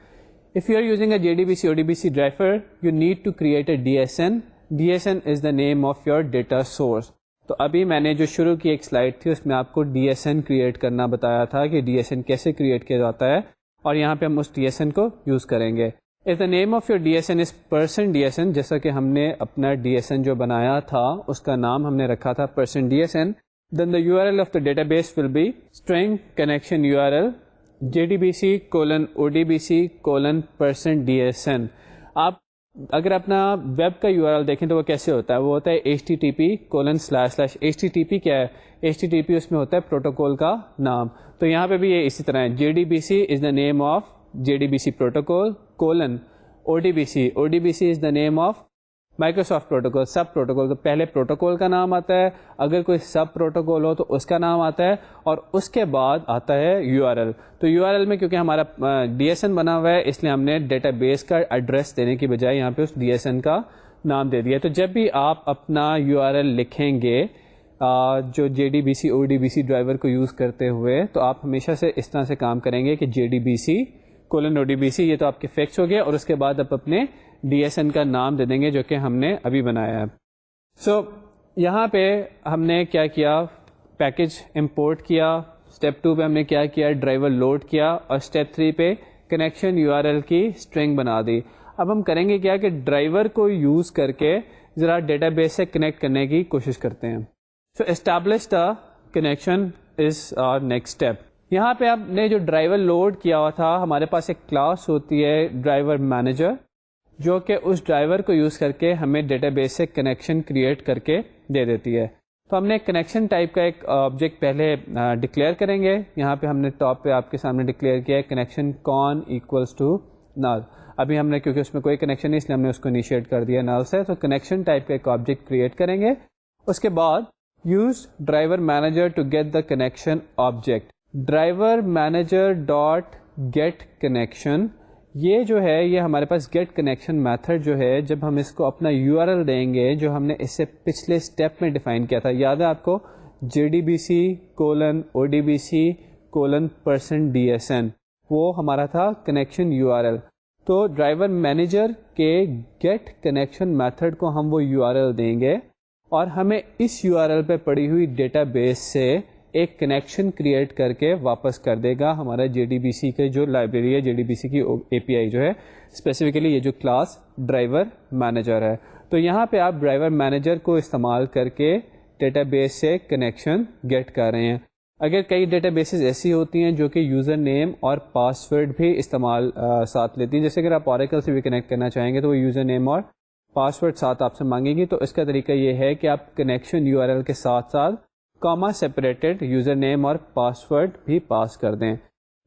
S1: If you are using a JDBC ODBC driver, you need to create a DSN. DSN is the name of your data source. تو ابھی میں نے جو شروع کی ایک سلائڈ تھی اس میں آپ کو DSN کریٹ کرنا بتایا تھا کہ DSN کیسے کریٹ کیا جاتا ہے، اور یہاں پہ ہم اس DSN کو یوز کریں گے. If the name of your DSN is %DSN، جیسا کہ ہم نے اپنا DSN جو بنایا تھا اس کا نام ہم نے رکھا تھا %DSN, then the URL of the database will be string connection URL JDBC:ODBC:%DSN. آپ اگر اپنا ویب کا URL دیکھیں تو وہ کیسے ہوتا ہے، وہ ہوتا ہے HTTP://HTTP کیا ہے، HTTP اس میں ہوتا ہے پروٹوکول کا نام. تو یہاں پہ بھی یہ اسی طرح ہے. JDBC is the name of JDBC protocol: ODBC is the name of Microsoft protocol sub protocol. تو پہلے پروٹوکول کا نام آتا ہے، اگر کوئی سب پروٹوکول ہو تو اس کا نام آتا ہے، اور اس کے بعد آتا ہے URL. تو URL میں کیونکہ ہمارا DSN بنا ہوا ہے اس لیے ہم نے ڈیٹا بیس کا ایڈریس دینے کی بجائے یہاں پہ اس DSN کا نام دے دیا. تو جب بھی آپ اپنا URL لکھیں گے جو JDBC ODBC ڈرائیور کو یوز کرتے ہوئے، تو آپ ہمیشہ سے اس طرح سے کام کریں گے کہ JDBC:ODBC یہ تو آپ کے فیکٹس ہو گئے، اور اس کے بعد آپ اپنے DSN کا نام دے دیں گے جو کہ ہم نے ابھی بنایا ہے. سو یہاں پہ ہم نے کیا کیا، پیکج امپورٹ کیا. اسٹیپ 2 پہ ہم نے کیا کیا، ڈرائیور لوڈ کیا، اور اسٹیپ 3 پہ کنیکشن URL کی اسٹرنگ بنا دی. اب ہم کریں گے کیا کہ ڈرائیور کو یوز کر کے ذرا ڈیٹا بیس سے کنیکٹ کرنے کی کوشش کرتے ہیں. So establish the connection is our next step. یہاں پہ ہم نے جو ڈرائیور لوڈ کیا ہوا تھا، ہمارے پاس ایک کلاس ہوتی ہے ڈرائیور مینیجر جو کہ اس ڈرائیور کو یوز کر کے ہمیں ڈیٹا بیس سے کنیکشن کریٹ کر کے دے دیتی ہے. تو ہم نے کنیکشن ٹائپ کا ایک آبجیکٹ پہلے ڈکلیئر کریں گے. یہاں پہ ہم نے ٹاپ پہ آپ کے سامنے ڈکلیئر کیا ہے connection con equals to null. ابھی ہم نے کیونکہ اس میں کوئی کنیکشن نہیں اس لیے ہم نے اس کو انیشیٹ کر دیا null سے. تو کنیکشن ٹائپ کا ایک آبجیکٹ کریٹ کریں گے. اس کے بعد use driver manager to get the connection object. Driver manager dot get connection یہ جو ہے یہ ہمارے پاس گیٹ کنیکشن میتھڈ جو ہے، جب ہم اس کو اپنا URL دیں گے جو ہم نے اس سے پچھلے اسٹیپ میں ڈیفائن کیا تھا، یاد ہے آپ کو JDBC:ODBC:%DSN، وہ ہمارا تھا کنیکشن URL. تو ڈرائیور مینیجر کے گیٹ کنیکشن میتھڈ کو ہم وہ URL دیں گے اور ہمیں اس URL پہ پڑی ہوئی ڈیٹا بیس سے ایک کنیکشن کریٹ کر کے واپس کر دے گا ہمارا JDBC کے جو لائبریری ہے، JDBC کی API جو ہے، اسپیسیفکلی یہ جو کلاس ڈرائیور مینیجر ہے. تو یہاں پہ آپ ڈرائیور مینیجر کو استعمال کر کے ڈیٹا بیس سے کنیکشن گیٹ کر رہے ہیں. اگر کئی ڈیٹا بیسز ایسی ہوتی ہیں جو کہ یوزر نیم اور پاسورڈ بھی استعمال ساتھ لیتی ہیں، جیسے اگر آپ اوریکل سے بھی کنیکٹ کرنا چاہیں گے تو وہ یوزر نیم اور پاسورڈ ساتھ آپ سے مانگے گی. تو اس کا طریقہ یہ ہے کہ آپ کنیکشن URL کے ساتھ ساتھ کاما سیپریٹڈ یوزر نیم اور پاسورڈ بھی پاس کر دیں.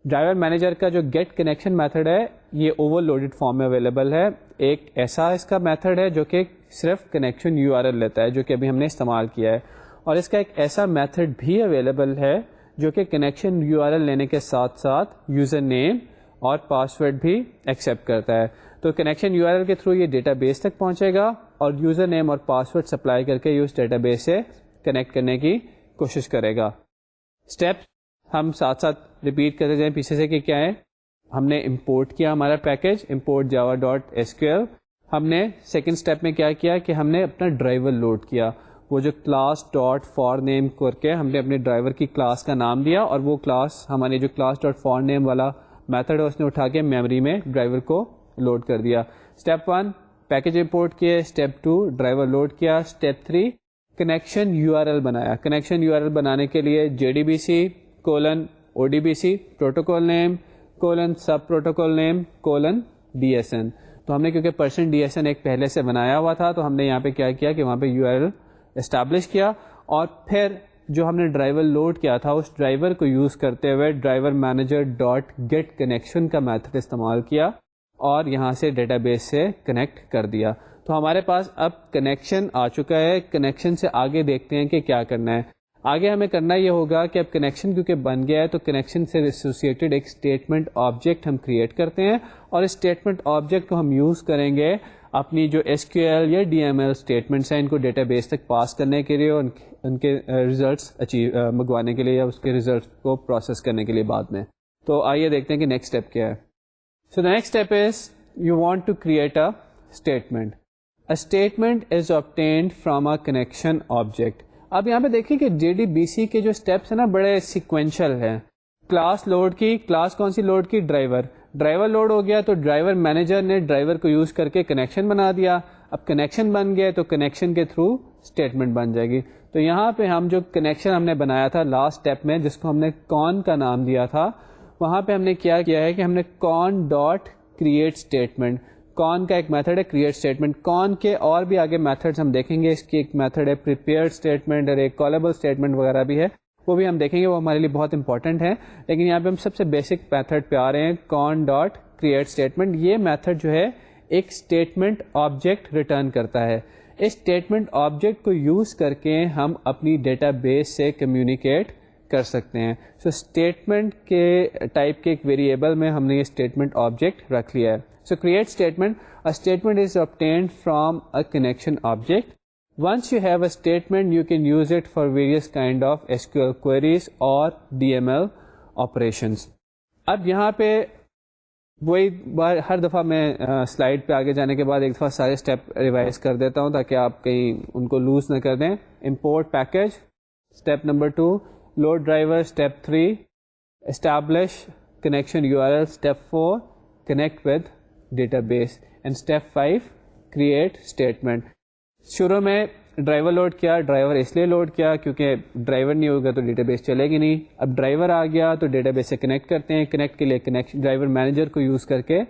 S1: ڈرائیور مینیجر کا جو گیٹ کنیکشن میتھڈ ہے یہ اوور لوڈیڈ فارم میں اویلیبل ہے. ایک ایسا اس کا میتھڈ ہے جو کہ صرف کنیکشن URL لیتا ہے، جو کہ ابھی ہم نے استعمال کیا ہے، اور اس کا ایک ایسا میتھڈ بھی اویلیبل ہے جو کہ کنیکشن URL لینے کے ساتھ ساتھ یوزر نیم اور پاسورڈ بھی ایکسیپٹ کرتا ہے. تو کنیکشن URL کے تھرو یہ ڈیٹا بیس تک پہنچے گا اور یوزر نیم اور پاسورڈ سپلائی کر کے یہ اس ڈیٹا بیس سے کنیکٹ کرنے کی کوشش کرے گا. اسٹیپ ہم ساتھ ساتھ ریپیٹ کرتے جائیں پیچھے سے کہ کیا ہے. ہم نے امپورٹ کیا ہمارا پیکج import java.sql. ہم نے سیکنڈ اسٹیپ میں کیا کیا کہ ہم نے اپنا ڈرائیور لوڈ کیا. وہ جو کلاس ڈاٹ فار نیم کر کے ہم نے اپنے ڈرائیور کی کلاس کا نام دیا اور وہ کلاس ہماری جو کلاس ڈاٹ فار نیم والا میتھڈ ہے اس نے اٹھا کے میموری میں ڈرائیور کو لوڈ کر دیا. اسٹیپ 1 پیکج امپورٹ کیے. اسٹیپ 2 ڈرائیور لوڈ کیا. اسٹیپ 3 کنیکشن URL بنایا. کنیکشن URL بنانے کے لیے JDBC:ODBC پروٹوکول نیم سب پروٹوکول نیم DSN. تو ہم نے کیونکہ %DSN ایک پہلے سے بنایا ہوا تھا تو ہم نے یہاں پہ کیا کیا کہ وہاں پہ URL اسٹیبلش کیا اور پھر جو ہم نے ڈرائیور لوڈ کیا تھا اس ڈرائیور کو یوز کرتے ہوئے driver manager dot get connection کا میتھڈ استعمال کیا اور یہاں سے ڈیٹا بیس سے کنیکٹ کر دیا. تو ہمارے پاس اب کنیکشن آ چکا ہے. کنیکشن سے آگے دیکھتے ہیں کہ کیا کرنا ہے. آگے ہمیں کرنا یہ ہوگا کہ اب کنیکشن کیونکہ بن گیا ہے تو کنیکشن سے ایسوسیٹڈ ایک اسٹیٹمنٹ آبجیکٹ ہم کریٹ کرتے ہیں اور اس اسٹیٹمنٹ آبجیکٹ کو ہم یوز کریں گے اپنی جو SQL یا DML اسٹیٹمنٹس ہیں ان کو ڈیٹا بیس تک پاس کرنے کے لیے اور ان کے ریزلٹس منگوانے کے لیے یا اس کے ریزلٹس کو پروسیس کرنے کے لیے بعد میں. تو آئیے دیکھتے ہیں کہ نیکسٹ اسٹیپ کیا ہے. So the next step is you want to create a statement. A statement is obtained from a connection object. اب یہاں پہ دیکھیں کہ JDBC کے جو اسٹیپس ہیں نا بڑے سیکوینشل ہیں. کلاس لوڈ کی. کلاس کون سی لوڈ کی؟ ڈرائیور لوڈ ہو گیا تو ڈرائیور مینیجر نے ڈرائیور کو یوز کر کے کنیکشن بنا دیا. اب کنیکشن بن گیا تو کنیکشن کے تھرو اسٹیٹمنٹ بن جائے گی. تو یہاں پہ ہم جو کنیکشن ہم نے بنایا تھا لاسٹ اسٹیپ میں جس کو ہم نے کون کا نام دیا تھا وہاں پہ ہم نے کیا ہے کہ ہم نے کون ڈاٹ کریٹ اسٹیٹمنٹ. کون کا ایک میتھڈ ہے کریٹ اسٹیٹمنٹ. کون کے اور بھی آگے میتھڈز ہم دیکھیں گے. اس کی ایک میتھڈ ہے پریپیئر اسٹیٹمنٹ اور ایک کالبل اسٹیٹمنٹ وغیرہ بھی ہے وہ بھی ہم دیکھیں گے. وہ ہمارے لیے بہت امپورٹنٹ ہے لیکن یہاں پہ ہم سب سے بیسک میتھڈ پہ آ رہے ہیں کون ڈاٹ کریٹ اسٹیٹمنٹ. یہ میتھڈ جو ہے ایک اسٹیٹمنٹ آبجیکٹ ریٹرن کرتا ہے. اس اسٹیٹمنٹ آبجیکٹ کو یوز کر کے ہم اپنی ڈیٹا بیس سے کمیونیکیٹ کر سکتے ہیں. سو اسٹیٹمنٹ کے ٹائپ کے ایک ویریبل میں ہم نے یہ اسٹیٹمنٹ آبجیکٹ رکھ لیا ہے. So create statement. A statement is obtained from a connection object. Once you have a statement, you can use it for various kind of SQL queries or DML operations. اب یہاں پہ وہی ہر دفعہ میں سلائڈ پہ آگے جانے کے بعد ایک دفعہ سارے اسٹیپ ریوائز کر دیتا ہوں تاکہ آپ کہیں ان کو لوز نہ کر دیں. Import package step number 2. Load driver step 3. Establish connection URL step 4. Connect with database and step 5 create statement. شروع میں ڈرائیور لوڈ کیا. ڈرائیور اس لیے لوڈ کیا کیونکہ ڈرائیور نہیں ہوگا تو ڈیٹا بیس چلے گی نہیں. اب ڈرائیور آ گیا تو ڈیٹا بیس سے کنیکٹ کرتے ہیں. کنیکٹ کے لیے کنیکشن ڈرائیور مینیجر کو یوز کر کے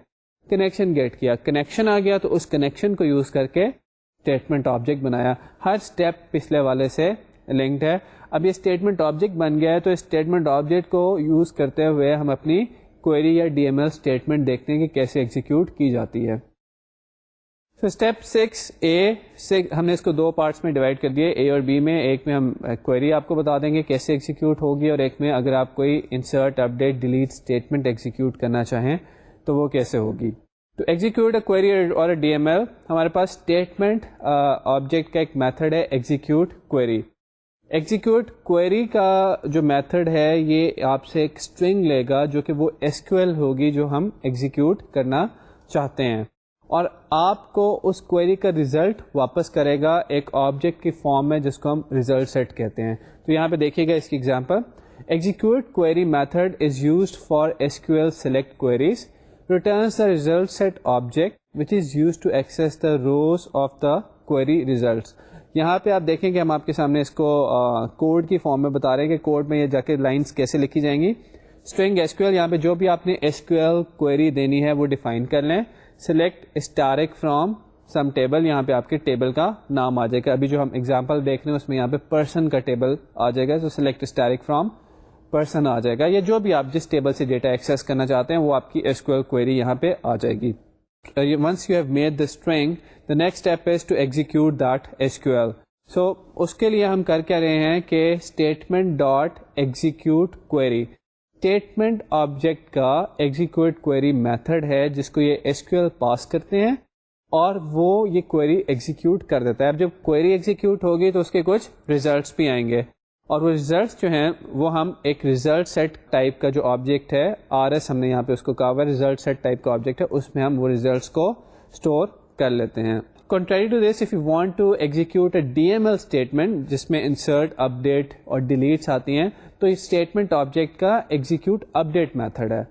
S1: کنیکشن گیٹ کیا. کنیکشن آ گیا تو اس کنیکشن کو یوز کر کے اسٹیٹمنٹ آبجیکٹ بنایا. ہر اسٹیپ پچھلے والے سے لنکڈ ہے. اب یہ اسٹیٹمنٹ آبجیکٹ بن گیا ہے تو اسٹیٹمنٹ آبجیکٹ کو یوز کرتے ہوئے ہم اپنی کوئری یا DML اسٹیٹمنٹ دیکھتے ہیں کہ کیسے ایگزیکیوٹ کی جاتی ہے. تو اسٹیپ 6A سے ہم نے اس کو 2 پارٹس میں ڈیوائڈ کر دیے A اور B میں. ایک میں ہم کوئری آپ کو بتا دیں گے کیسے ایگزیکیوٹ ہوگی اور ایک میں اگر آپ کوئی insert update delete statement execute کرنا چاہیں تو وہ کیسے ہوگی. تو ایگزیکیوٹ اے کوئری اور اے ڈی ایم ایل, ہمارے پاس اسٹیٹمنٹ آبجیکٹ کا ایک میتھڈ ہے ایگزیکیوٹ کوئری. ایگزیکیوٹ کوئری کا جو میتھڈ ہے یہ آپ سے ایک اسٹرنگ لے گا جو کہ وہ ایس کیو ایل ہوگی جو ہم ایگزیکیوٹ کرنا چاہتے ہیں, اور آپ کو اس کوئری کا ریزلٹ واپس کرے گا ایک آبجیکٹ کی فارم میں جس کو ہم ریزلٹ سیٹ کہتے ہیں. تو یہاں پہ دیکھیے گا اس کی example, execute query method is used for S Q L select queries, returns the result set object which is used to access the rows of the query results. یہاں پہ آپ دیکھیں کہ ہم آپ کے سامنے اس کو کوڈ کی فارم میں بتا رہے ہیں کہ کوڈ میں یہ جا کے لائنس کیسے لکھی جائیں گی. اسٹرنگ ایس کیو ایل, یہاں پہ جو بھی آپ نے ایس کیو ایل کوئری دینی ہے وہ ڈیفائن کر لیں. Select star from some table, یہاں پہ آپ کے ٹیبل کا نام آ جائے گا. ابھی جو ہم ایگزامپل دیکھ رہے ہیں اس میں یہاں پہ پرسن کا ٹیبل آ جائے گا, تو سلیکٹ اسٹارک فرام پرسن آ جائے گا, یا جو بھی آپ جس ٹیبل سے ڈیٹا ایکسیس کرنا چاہتے ہیں وہ آپ کی ایس کیو ایل کوئری یہاں پہ آ جائے گی. Once you have made the string, the next step is to execute that S Q L. So اس کے لیے ہم کر کیا رہے ہیں کہ statement dot execute query, statement object کا ایگزیکیوٹ کوئری میتھڈ ہے جس کو یہ ایس کیو ایل پاس کرتے ہیں اور وہ یہ کوئری ایگزیکیوٹ کر دیتا ہے. اب جب کوئری ایگزیکیوٹ ہوگی تو اس کے کچھ ریزلٹس بھی آئیں گے, اور وہ ریزلٹس جو ہیں وہ ہم ایک ریزلٹ سیٹ ٹائپ کا جو آبجیکٹ ہے آر ایس, ہم نے یہاں پہ اس کو کہا ہوا ہے ریزلٹ سیٹ ٹائپ کا آبجیکٹ ہے, اس میں ہم وہ ریزلٹس کو اسٹور کر لیتے ہیں. Contrary to this, if you want to execute a D M L statement جس میں انسرٹ, اپڈیٹ اور ڈیلیٹس آتی ہیں, تو اس اسٹیٹمنٹ آبجیکٹ کا ایگزیکیوٹ اپڈیٹ میتھڈ ہے.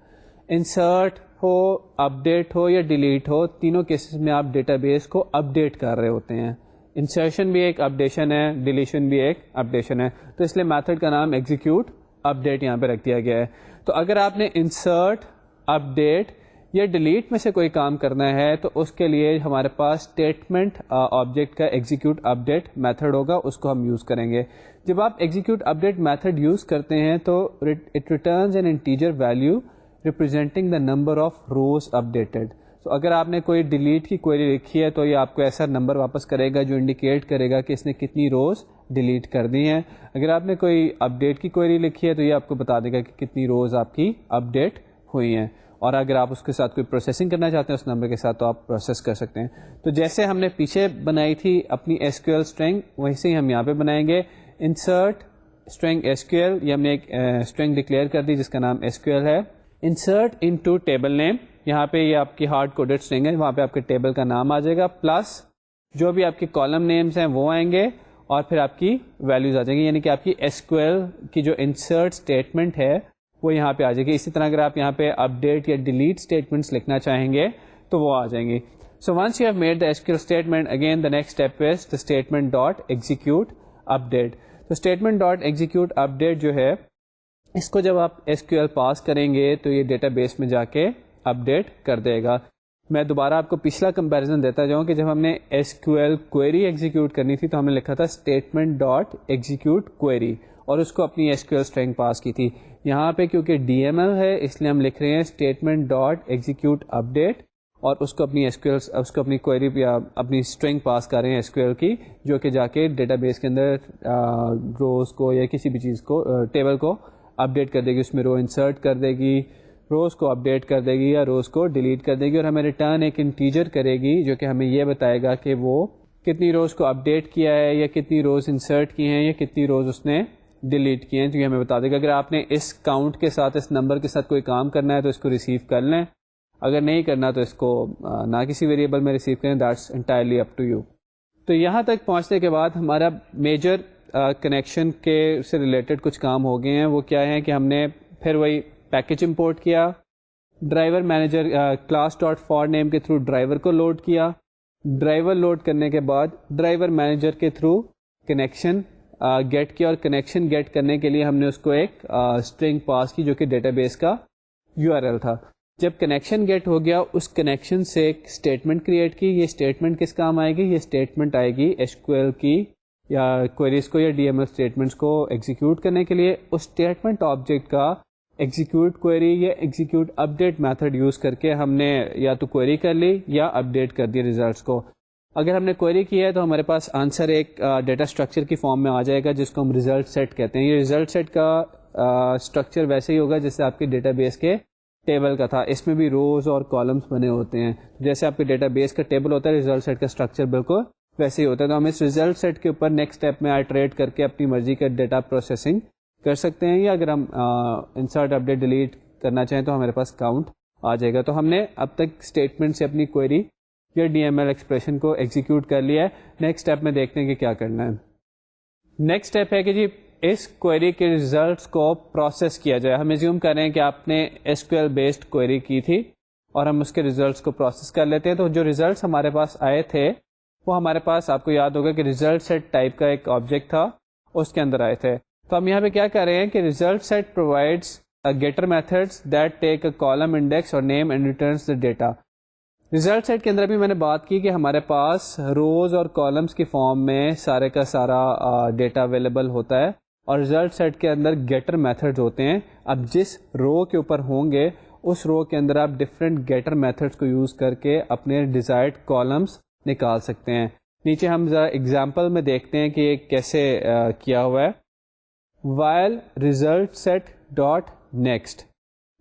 S1: انسرٹ ہو, اپڈیٹ ہو یا ڈیلیٹ ہو, تینوں کیسز میں آپ ڈیٹا بیس کو اپڈیٹ کر رہے ہوتے ہیں. انسرشن بھی ایک اپڈیشن ہے, ڈیلیشن بھی ایک اپڈیشن ہے, تو اس لیے میتھڈ کا نام ایگزیکیوٹ اپڈیٹ یہاں پہ رکھ دیا گیا ہے. تو اگر آپ نے انسرٹ, اپڈیٹ یا ڈیلیٹ میں سے کوئی کام کرنا ہے تو اس کے لیے ہمارے پاس اسٹیٹمنٹ آبجیکٹ کا ایگزیکیوٹ اپڈیٹ میتھڈ ہوگا, اس کو ہم یوز کریں گے. جب آپ ایگزیکیوٹ اپڈیٹ میتھڈ یوز کرتے ہیں تو it returns an integer value representing the number of rows updated. تو اگر آپ نے کوئی ڈیلیٹ کی کوئری لکھی ہے تو یہ آپ کو ایسا نمبر واپس کرے گا جو انڈیکیٹ کرے گا کہ اس نے کتنی روز ڈیلیٹ کر دی ہیں. اگر آپ نے کوئی اپڈیٹ کی کوئری لکھی ہے تو یہ آپ کو بتا دے گا کہ کتنی روز آپ کی اپڈیٹ ہوئی ہیں, اور اگر آپ اس کے ساتھ کوئی پروسیسنگ کرنا چاہتے ہیں اس نمبر کے ساتھ تو آپ پروسیس کر سکتے ہیں. تو جیسے ہم نے پیچھے بنائی تھی اپنی ایس کیو ایل اسٹرنگ, ویسے ہی ہم یہاں پہ بنائیں گے. Insert string S Q L, یہ ہم نے ایک اسٹرنگ ڈکلیئر کر دی جس کا نام ایس کیو ایل ہے. انسرٹ انٹو ٹیبل نیم, یہاں پہ یہ آپ کی ہارڈ کوڈڈ اسٹرنگ ہے, وہاں پہ آپ کے ٹیبل کا نام آ جائے گا, پلس جو بھی آپ کے کالم نیمز ہیں وہ آئیں گے, اور پھر آپ کی ویلیوز آ جائیں گی, یعنی کہ آپ کی ایس کیو ایل کی جو انسرٹ اسٹیٹمنٹ ہے وہ یہاں پہ آ جائے گی. اسی طرح اگر آپ یہاں پہ اپڈیٹ یا ڈیلیٹ اسٹیٹمنٹس لکھنا چاہیں گے تو وہ آ جائیں گی. So once you have made the S Q L statement, again the next step is the statement dot execute update. تو اسٹیٹمنٹ ڈاٹ ایگزیکیوٹ اپڈیٹ جو ہے اس کو جب آپ ایس کیو ایل پاس کریں گے تو یہ ڈیٹا بیس میں جا کے اپڈیٹ کر دے گا. میں دوبارہ آپ کو پچھلا کمپیریزن دیتا جاؤں کہ جب ہم نے S Q L query execute کرنی تھی تو ہم نے لکھا تھا اسٹیٹمنٹ ڈاٹ ایگزیکیوٹ کوئری, اور اس کو اپنی S Q L string pass کی تھی. یہاں پہ کیونکہ ڈی ایم ایل ہے اس لیے ہم لکھ رہے ہیں اسٹیٹمنٹ ڈاٹ ایگزیکیوٹ اپڈیٹ, اور اس کو اپنی ایس کیو ایل, اس کو اپنی کوئری یا اپنی اسٹرنگ پاس کر رہے ہیں ایس کیو ایل کی, جو کہ جا کے ڈیٹا بیس کے اندر روز کو یا کسی بھی چیز کو, ٹیبل کو اپڈیٹ کر دے گی. اس میں رو انسرٹ کر دے گی, روز کو اپڈیٹ کر دے گی یا روز کو ڈیلیٹ کر دے گی, اور ہمیں ریٹرن ایک انٹیجر کرے گی جو کہ ہمیں یہ بتائے گا کہ وہ کتنی روز کو اپڈیٹ کیا ہے یا کتنی روز انسرٹ کی ہیں یا کتنی روز اس نے ڈیلیٹ کیے ہیں. تو یہ ہمیں بتا دے گا. اگر آپ نے اس کاؤنٹ کے ساتھ, اس نمبر کے ساتھ کوئی کام کرنا ہے تو اس کو ریسیو کر لیں, اگر نہیں کرنا تو اس کو نہ کسی ویریبل میں ریسیو کریں, that's entirely up to you. تو یہاں تک پہنچنے کے بعد ہمارا میجر کنیکشن کے سے ریلیٹڈ کچھ کام ہو گئے ہیں. وہ کیا ہے کہ ہم نے پھر وہی پیکج امپورٹ کیا, driver manager class dot for نیم کے تھرو ڈرائیور کو لوڈ کیا, ڈرائیور لوڈ کرنے کے بعد ڈرائیور مینیجر کے تھرو کنیکشن گیٹ کیا, اور کنیکشن گیٹ کرنے کے لیے ہم نے اس کو ایک اسٹرنگ پاس کی جو کہ ڈیٹا بیس کا یو آر ایل تھا. جب کنیکشن گیٹ ہو گیا اس کنیکشن سے ایک اسٹیٹمنٹ کریٹ کی. یہ اسٹیٹمنٹ کس کام آئے گی؟ یہ اسٹیٹمنٹ آئے گی ایس کیو ایل کی یا کوئریز کو یا ڈی ایم ایل اسٹیٹمنٹس کو ایگزیکیوٹ کرنے کے لیے. اس اسٹیٹمنٹ آبجیکٹ کا ایگزیکیوٹ کوئری یا ایگزیکیوٹ اپڈیٹ میتھڈ یوز کر کے ہم نے یا تو کوئری کر لی یا اپڈیٹ کر دی ریزلٹس کو. اگر ہم نے کوئری کیا ہے تو ہمارے پاس آنسر ایک ڈیٹا اسٹرکچر کی فارم میں آ جائے گا جس کو ہم ریزلٹ سیٹ کہتے ہیں. یہ ریزلٹ سیٹ کا اسٹرکچر ویسے ہی ہوگا جیسے آپ کے ڈیٹا بیس کے ٹیبل کا تھا, اس میں بھی روز اور کالمس بنے ہوتے ہیں. جیسے آپ کے ڈیٹا بیس کا ٹیبل ہوتا ہے, ریزلٹ سیٹ کا اسٹرکچر بالکل ویسے ہی ہوتا ہے. تو ہم اس ریزلٹ سیٹ کے اوپر نیکسٹ اسٹیپ میں آئٹریٹ کر کے اپنی مرضی کا ڈیٹا پروسیسنگ کر سکتے ہیں, یا اگر ہم انسرٹ اپڈیٹ ڈیلیٹ کرنا چاہیں تو ہمارے پاس کاؤنٹ آ جائے گا. تو ہم نے اب تک اسٹیٹمنٹ سے اپنی کوئری یا ڈی ایم ایل ایکسپریشن کو ایگزیکیوٹ کر لیا ہے. نیکسٹ اسٹیپ میں دیکھتے ہیں کہ کیا کرنا ہے. نیکسٹ اسٹیپ ہے کہ جی اس کوئری کے ریزلٹس کو پروسیس کیا جائے. ہم ایزیوم کر رہے ہیں کہ آپ نے S Q L based query کی تھی اور ہم اس کے ریزلٹس کو پروسیس کر لیتے ہیں. تو جو ریزلٹس ہمارے پاس آئے تھے وہ ہمارے پاس, آپ کو یاد ہوگا کہ ریزلٹ سیٹ ٹائپ کا ایک آبجیکٹ تھا, اس کے اندر آئے تھے. تو ہم یہاں پہ کیا کر رہے ہیں کہ result set provides getter methods that take a column index or name and returns the data. Result set کے اندر بھی میں نے بات کی کہ ہمارے پاس روز اور کالمس کی فارم میں سارے کا سارا ڈیٹا اویلیبل ہوتا ہے, اور ریزلٹ سیٹ کے اندر گیٹر میتھڈز ہوتے ہیں. اب جس رو کے اوپر ہوں گے اس رو کے اندر آپ ڈفرینٹ گیٹر میتھڈز کو یوز کر کے اپنے ڈیزائرڈ کالمس نکال سکتے ہیں. نیچے ہم ذرا ایگزامپل میں دیکھتے ہیں کہ یہ کیسے کیا ہوا ہے. while result set dot next,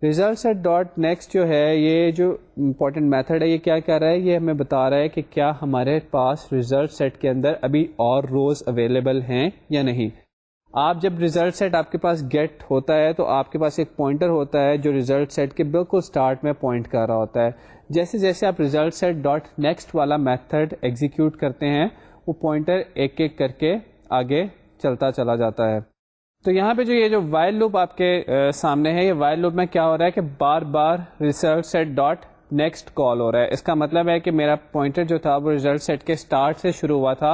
S1: result set dot next جو ہے, یہ جو امپورٹنٹ میتھڈ ہے, یہ کیا کر رہا ہے, یہ ہمیں بتا رہا ہے کہ کیا ہمارے پاس ریزلٹ سیٹ کے اندر ابھی اور روز اویلیبل ہیں یا نہیں. آپ جب ریزلٹ سیٹ آپ کے پاس گیٹ ہوتا ہے تو آپ کے پاس ایک پوائنٹر ہوتا ہے جو ریزلٹ سیٹ کے بالکل اسٹارٹ میں پوائنٹ کر رہا ہوتا ہے. جیسے جیسے آپ ریزلٹ سیٹ ڈاٹ نیکسٹ والا میتھڈ ایگزیکیوٹ کرتے ہیں وہ پوائنٹر ایک ایک کر کے آگے چلتا چلا جاتا ہے. تو یہاں پہ جو یہ جو وائل لوپ آپ کے سامنے ہے, یہ وائل لوپ میں کیا ہو رہا ہے کہ بار بار result set dot next call ہو رہا ہے. اس کا مطلب ہے کہ میرا پوائنٹر جو تھا وہ ریزلٹ سیٹ کے اسٹارٹ سے شروع ہوا تھا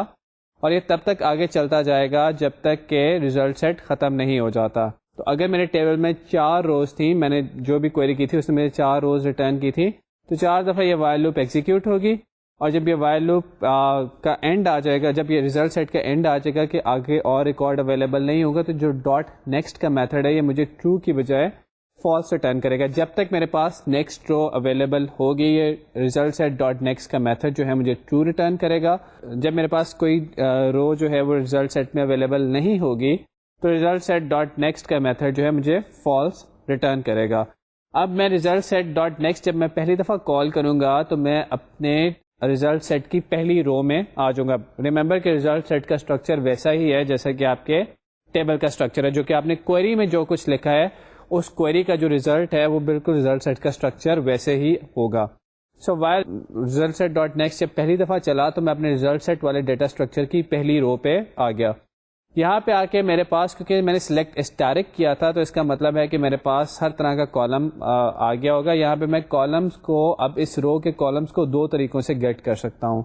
S1: اور یہ تب تک آگے چلتا جائے گا جب تک کہ ریزلٹ سیٹ ختم نہیں ہو جاتا. تو اگر میرے ٹیبل میں 4 روز تھیں, میں نے جو بھی کوئری کی تھی اس نے میرے 4 روز ریٹرن کی تھی, تو 4 دفعہ یہ وائل لوپ ایگزیکیوٹ ہوگی, اور جب یہ وائل لوپ کا اینڈ آ جائے گا, جب یہ ریزلٹ سیٹ کا اینڈ آ جائے گا کہ آگے اور ریکارڈ اویلیبل نہیں ہوگا, تو جو ڈاٹ نیکسٹ کا میتھڈ ہے یہ مجھے ٹرو کی بجائے فالس ریٹرن کرے گا. جب تک میرے پاس نیکسٹ رو اویلیبل ہوگی یہ ریزلٹ سیٹ ڈاٹ نیکسٹ کا میتھڈ جو ہے مجھے ٹرو ریٹرن کرے گا. جب میرے پاس کوئی رو جو ہے وہ ریزلٹ سیٹ میں اویلیبل نہیں ہوگی تو ریزلٹ سیٹ ڈاٹ نیکسٹ کا میتھڈ جو ہے مجھے فالس ریٹرن کرے گا. اب میں ریزلٹ سیٹ ڈاٹ نیکسٹ جب میں پہلی دفعہ کال کروں گا تو میں اپنے ریزلٹ سیٹ کی پہلی رو میں آ جاؤں گا. ریممبر کہ ریزلٹ سیٹ کا اسٹرکچر ویسا ہی ہے جیسا کہ آپ کے ٹیبل کا اسٹرکچر ہے, جو کہ آپ نے کوئری میں جو کچھ لکھا ہے اس کوئری کا جو ریزلٹ ہے وہ بالکل ریزلٹ سیٹ کا اسٹرکچر ویسے ہی ہوگا. So while result set dot next جب پہلی دفعہ چلا تو میں اپنے ریزلٹ سیٹ والے ڈیٹا اسٹرکچر کی پہلی رو پہ آ گیا. یہاں پہ آ کے میرے پاس, کیونکہ میں نے سلیکٹ اسٹیرک کیا تھا تو اس کا مطلب ہے کہ میرے پاس ہر طرح کا کالم آ گیا ہوگا. یہاں پہ میں کالمس کو, اب اس رو کے کالمس کو 2 طریقوں سے گیٹ کر سکتا ہوں.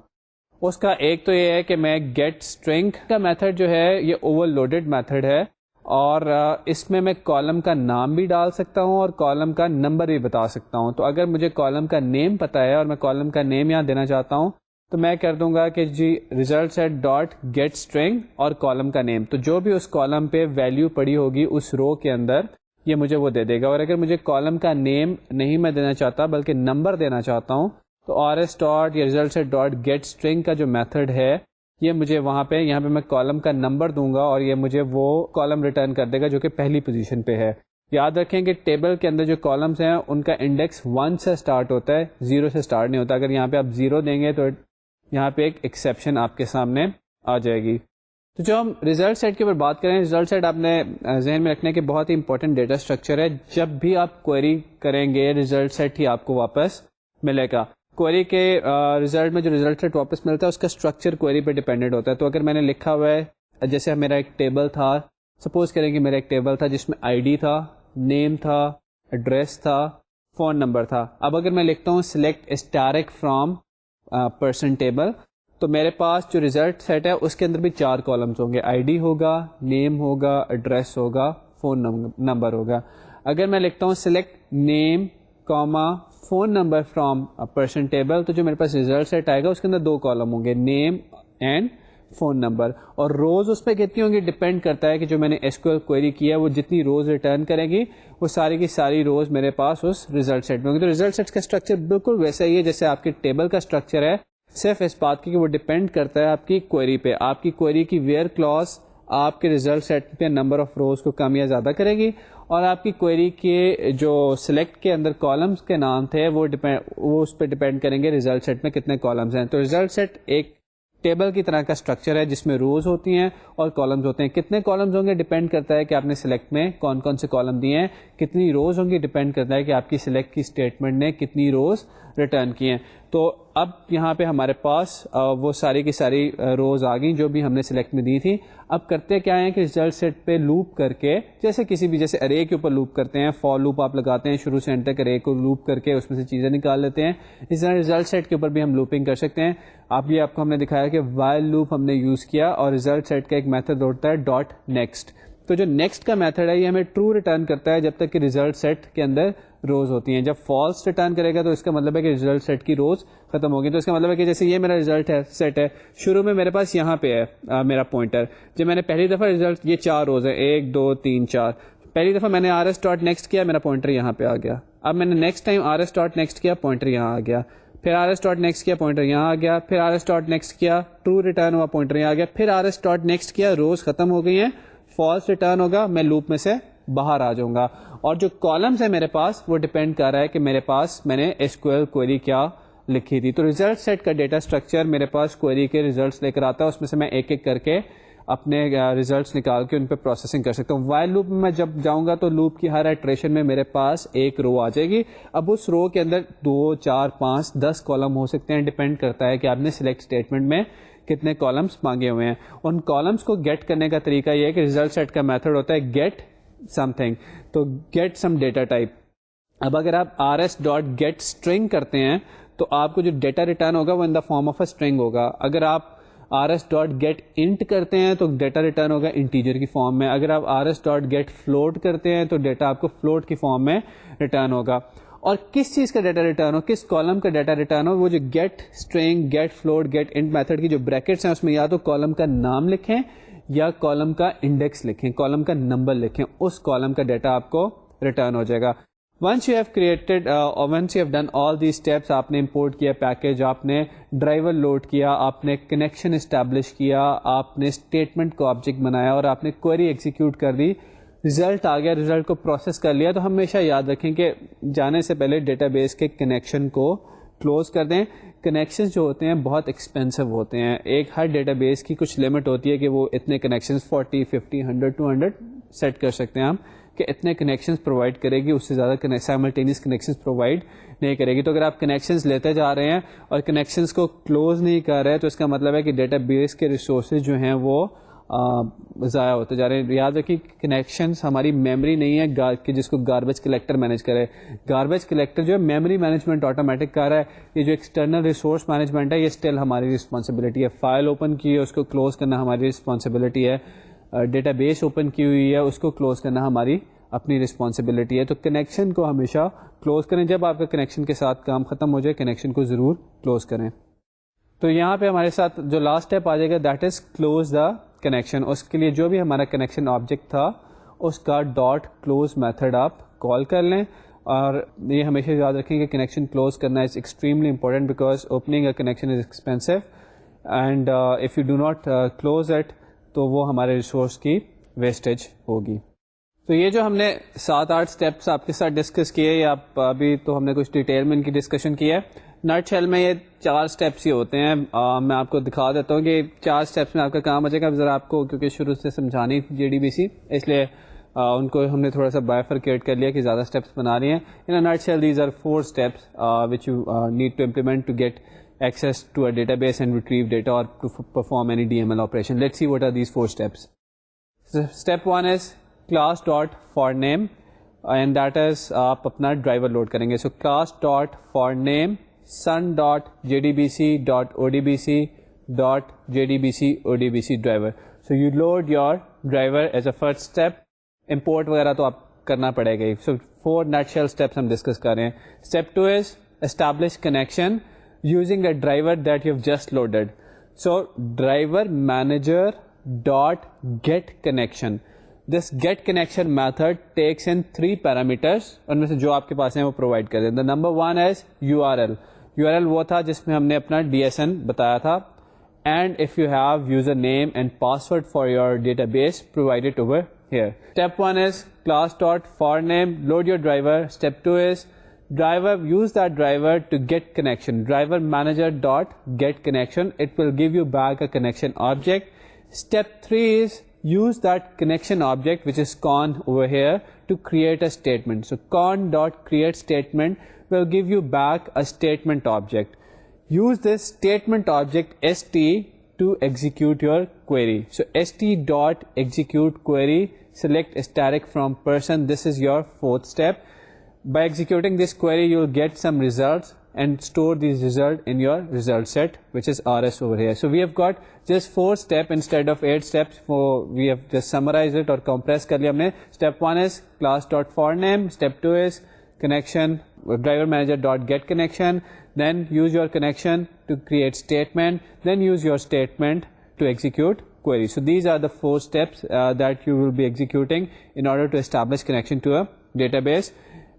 S1: اس کا ایک تو یہ ہے کہ میں گیٹ اسٹرنگ کا میتھڈ جو ہے یہ اوور لوڈیڈ میتھڈ ہے, اور اس میں کالم کا نام بھی ڈال سکتا ہوں اور کالم کا نمبر بھی بتا سکتا ہوں. تو اگر مجھے کالم کا نیم پتہ ہے اور میں کالم کا نیم یہاں دینا چاہتا ہوں تو میں کر دوں گا کہ جی result set dot get string اور کالم کا نیم. تو جو بھی اس کالم پہ ویلیو پڑی ہوگی اس رو کے اندر یہ مجھے وہ دے دے گا. اور اگر مجھے کالم کا نیم نہیں میں دینا چاہتا بلکہ نمبر دینا چاہتا ہوں تو آر ایس ڈاٹ یا result set dot get string کا جو میتھڈ ہے یہ مجھے وہاں پہ, یہاں پہ میں کالم کا نمبر دوں گا اور یہ مجھے وہ کالم ریٹرن کر دے گا جو کہ پہلی پوزیشن پہ ہے. یاد رکھیں کہ ٹیبل کے اندر جو کالمس ہیں ان کا انڈیکس 1 سے اسٹارٹ ہوتا ہے, 0 سے اسٹارٹ نہیں ہوتا. اگر یہاں پہ آپ 0 دیں گے تو یہاں پہ ایک ایکسیپشن آپ کے سامنے آ جائے گی. تو جو ہم ریزلٹ سیٹ کے اوپر بات کریں, ریزلٹ سیٹ آپ نے ذہن میں رکھنے کے بہت ہی امپورٹنٹ ڈیٹا اسٹرکچر ہے. جب بھی آپ کوئری کریں گے ریزلٹ سیٹ ہی آپ کو واپس ملے گا. کوئری کے ریزلٹ میں جو ریزلٹ سیٹ واپس ملتا ہے اس کا اسٹرکچر کوئری پہ ڈیپینڈنٹ ہوتا ہے. تو اگر میں نے لکھا ہوا ہے, جیسے میرا ایک ٹیبل تھا, سپوز کریں کہ میرا ایک ٹیبل تھا جس میں آئی ڈی تھا, نیم تھا, ایڈریس تھا, فون نمبر تھا. اب اگر میں لکھتا ہوں select asterisk from person table تو میرے پاس جو ریزلٹ سیٹ ہے اس کے اندر بھی 4 کالمس ہوں گے. آئی ڈی ہوگا, نیم ہوگا, ایڈریس ہوگا, فون نمبر ہوگا. اگر میں لکھتا ہوں select name Cama phone number from person table تو جو میرے پاس ریزلٹ سیٹ آئے گا اس کے اندر 2 کالم ہوں گے, نیم اینڈ فون نمبر. اور روز اس پہ کتنی ہوں گی ڈپینڈ کرتا ہے کہ جو میں نے ایس کیو ایل کوئری کیا ہے وہ جتنی روز ریٹرن کرے گی وہ ساری کی ساری روز میرے پاس اس ریزلٹ سیٹ میں ہوں گی. تو ریزلٹ سیٹ کا اسٹرکچر بالکل ویسا ہی ہے جیسے آپ کے ٹیبل کا اسٹرکچر ہے, صرف اس بات کی کہ وہ ڈپینڈ کرتا ہے آپ کی کوئری پہ. آپ کی کوئری کی ویئر کلاس آپ کے ریزلٹ سیٹ پہ نمبر آف روز کو کم یا زیادہ کرے گی, اور آپ کی کوئری کے جو سلیکٹ کے اندر کالمس کے نام تھے وہ اس پہ ڈپینڈ کریں گے ریزلٹ سیٹ میں کتنے کالمس ہیں. تو ریزلٹ سیٹ ایک ٹیبل کی طرح کا اسٹرکچر ہے جس میں روز ہوتی ہیں اور کالمز ہوتے ہیں. کتنے کالمز ہوں گے ڈپینڈ کرتا ہے کہ آپ نے سلیکٹ میں کون کون سے کالم دیے ہیں. کتنی روز ہوں گی ڈپینڈ کرتا ہے کہ آپ کی سلیکٹ کی اسٹیٹمنٹ نے کتنی روز ریٹرن کی ہیں. تو اب یہاں پہ ہمارے پاس وہ ساری کی ساری روز آ گئیں جو بھی ہم نے سلیکٹ میں دی تھی. اب کرتے کیا ہیں کہ ریزلٹ سیٹ پہ لوپ کر کے, جیسے کسی بھی جیسے ارے کے اوپر لوپ کرتے ہیں, فار لوپ آپ لگاتے ہیں شروع سے اینڈ تک ارے کو لوپ کر کے اس میں سے چیزیں نکال لیتے ہیں. اس طرح ریزلٹ سیٹ کے اوپر بھی ہم لوپنگ کر سکتے ہیں. آپ کو ہم نے دکھایا کہ وائل لوپ ہم نے یوز کیا, اور ریزلٹ سیٹ کا ایک میتھڈ ہوتا ہے ڈاٹ نیکسٹ. تو جو نیکسٹ کا میتھڈ ہے یہ ہمیں ٹرو ریٹرن کرتا ہے جب تک کہ ریزلٹ سیٹ کے اندر روز ہوتی ہیں. جب فالس ریٹرن کرے گا تو اس کا مطلب ہے کہ ریزلٹ سیٹ کی روز ختم ہوگی. تو اس کا مطلب ہے کہ جیسے یہ میرا ریزلٹ سیٹ ہے, شروع میں میرے پاس یہاں پہ ہے میرا پوائنٹر. جب میں نے پہلی دفعہ ریزلٹ, یہ 4 روز ہیں 1 2 3 4, پہلی دفعہ میں نے RS ڈاٹ نیکسٹ کیا, میرا پوائنٹر یہاں پہ آ گیا. اب میں نے next time RS dot next کیا, پوائنٹر یہاں آ گیا. پھر RS ڈاٹ نیکسٹ کیا, پوائنٹر یہاں آ گیا. پھر RS ڈاٹ نیکسٹ کیا, ٹرو ریٹرن ہوا, پوائنٹر یہاں آ گیا. پھر RS ڈاٹ نیکسٹ کیا, روز ختم ہو گئی ہیں, فالس ریٹرن ہوگا, میں لوپ میں سے باہر آ جاؤں گا. اور جو کالمس ہے میرے پاس وہ ڈپینڈ کر رہا ہے کہ میرے پاس میں نے SQL کوئری کیا لکھی تھی. تو ریزلٹ سیٹ کا ڈیٹا اسٹرکچر میرے پاس کوئری کے ریزلٹس لے کر آتا ہے, اس میں سے میں ایک ایک کر کے اپنے ریزلٹس نکال کے ان پہ پروسیسنگ کر سکتا ہوں. وائل لوپ میں میں جب جاؤں گا تو لوپ کی ہر ایٹریشن میں میرے پاس ایک رو آ جائے گی. اب اس رو کے اندر 2 4 5 10 کالم ہو سکتے ہیں, ڈپینڈ کرتا ہے کہ آپ نے سلیکٹ اسٹیٹمنٹ میں کتنے کالمس مانگے ہوئے ہیں. ان کالمس کو گیٹ کرنے کا طریقہ یہ ہے کہ ریزلٹ سیٹ کا میتھڈ ہوتا ہے گیٹ سم تھنگ, تو گیٹ سم ڈیٹا ٹائپ. اب اگر آپ RS ڈاٹ گیٹ اسٹرنگ کرتے ہیں تو آپ کو جو ڈیٹا ریٹرن ہوگا وہ in the form of a string ہوگا. اگر آپ RS ڈاٹ گیٹ انٹ کرتے ہیں تو ڈیٹا ریٹرن ہوگا انٹیجر کی فارم میں. اگر آپ RS ڈاٹ گیٹ فلوٹ کرتے ہیں تو ڈیٹا آپ کو فلوٹ کی فارم میں ریٹرن ہوگا. اور کس چیز کا ڈیٹا ریٹرن ہو, کس کالم کا ڈیٹا ریٹرن ہو, وہ جو get string, get float, get int method کی جو بریکٹس ہیں اس میں یا تو کالم کا نام لکھیں یا کالم کا انڈیکس لکھیں, کالم کا نمبر لکھیں, اس کالم کا ڈیٹا آپ کو ریٹرن ہو جائے گا. Once you have created once you have done all these steps, آپ نے امپورٹ کیا پیکج, آپ نے ڈرائیور لوڈ کیا, آپ نے کنیکشن اسٹیبلش کیا, آپ نے اسٹیٹمنٹ کو آبجیکٹ بنایا اور آپ نے کوئری ایگزیکیوٹ کر دی, ریزلٹ آ گیا, ریزلٹ کو پروسیس کر لیا, تو ہمیشہ یاد رکھیں کہ جانے سے پہلے ڈیٹا بیس کے کنیکشن کو کلوز کر دیں. کنیکشن جو ہوتے ہیں بہت ایکسپینسو ہوتے ہیں. ایک ہر ڈیٹا بیس کی کچھ لمٹ ہوتی ہے کہ وہ اتنے کنیکشنز 40 50 100 200 سیٹ کر سکتے ہیں ہم کہ اتنے کنیکشنز پرووائڈ کرے گی, اس سے زیادہ سائملٹینیس کنیکشنز پرووائڈ نہیں کرے گی. تو اگر آپ کنیکشنز لیتے جا رہے ہیں اور کنیکشنز کو کلوز نہیں کر رہے تو اس کا مطلب ہے کہ ڈیٹا بیس کے ریسورسز جو ہیں وہ ضائع ہوتے جا رہے ہیں. یاد رکھیے کنیکشنز ہماری میموری نہیں ہے کہ جس کو گاربیج کلیکٹر مینیج کرے. گاربیج کلیکٹر جو ہے میموری مینجمنٹ آٹومیٹک کر رہا ہے. یہ جو ایکسٹرنل ریسورس مینجمنٹ ہے یہ اسٹل ہماری رسپانسبلٹی ہے. فائل اوپن کی ہے اس کو کلوز کرنا ہماری رسپانسبلٹی ہے. ڈیٹا بیس اوپن کی ہوئی ہے اس کو کلوز کرنا ہماری اپنی رسپانسبلٹی ہے. تو کنیکشن کو ہمیشہ کلوز کریں. جب آپ کا کنیکشن کے ساتھ کام ختم ہو جائے کنیکشن کو ضرور کلوز کریں. تو یہاں پہ ہمارے ساتھ جو لاسٹ اسٹیپ آ جائے گا that is close the connection. اس کے لیے جو بھی ہمارا کنیکشن آبجیکٹ تھا اس کا ڈاٹ کلوز میتھڈ آپ کال کر لیں. اور یہ ہمیشہ یاد رکھیں کہ کنیکشن کلوز کرنا is extremely important because opening a connection is expensive and if you do not close it تو وہ ہمارے ریسورس کی ویسٹیج ہوگی. تو یہ جو ہم نے 7-8 اسٹیپس آپ کے ساتھ ڈسکس کیے, یا ابھی تو ہم نے کچھ ڈیٹیل میں ان کی ڈسکشن کی ہے. نٹ شیل میں یہ 4 اسٹیپس ہی ہوتے ہیں. میں آپ کو دکھا دیتا ہوں کہ 4 اسٹیپس میں آپ کا کام ہو جائے گا. ذرا آپ کو کیونکہ شروع سے سمجھانی JDBC اس لیے ان کو ہم نے تھوڑا سا بائفرکیٹ کر لیا کہ زیادہ اسٹیپس بنا رہی ہیں. In nutshell these are 4 steps which you need to implement to get access to a database and retrieve data or to perform any DML operation. Let's see what are these 4 steps. So step 1 is class dot for name and that is آپ اپنا ڈرائیور لوڈ کریں گے. So class dot for name sun dot jdbc dot odbc dot jdbc odbc driver. So you load your driver as a first step. Import وغیرہ تو آپ کرنا پڑے گا. So 4 nutshell steps ہم ڈسکس کر رہے ہیں. Step 2 is establish connection using a driver that you've just loaded. So driver manager dot get connection. This get connection method takes in 3 parameters. ان میں سے جو آپ کے پاس ہیں وہ پرووائڈ کر دیں. The number 1 is URL. URL وہ تھا جس میں ہم نے اپنا DSN بتایا تھا. and if you have username and password for your database, provide it over here. Step 1 is class.forName, load your driver. Step 2 is driver, use that driver to get connection. Driver manager dot get connection. It will give you back a connection object. Step 3 is use that connection object, which is con over here, to create a statement. So con dot create statement will give you back a statement object. Use this statement object st to execute your query. So st dot execute query, select static from person. This is your fourth step. By executing this query, you will get some results and store these results in your result set, which is rs over here. So we have got just 4 steps instead of 8 steps. We have just summarized it or compressed kar liya humne. Step 1 is class.forName. Step 2 is connection, driver manager dot get connection. Then use your connection to create statement. Then use your statement to execute query. So these are the 4 steps that you will be executing in order to establish connection to a database.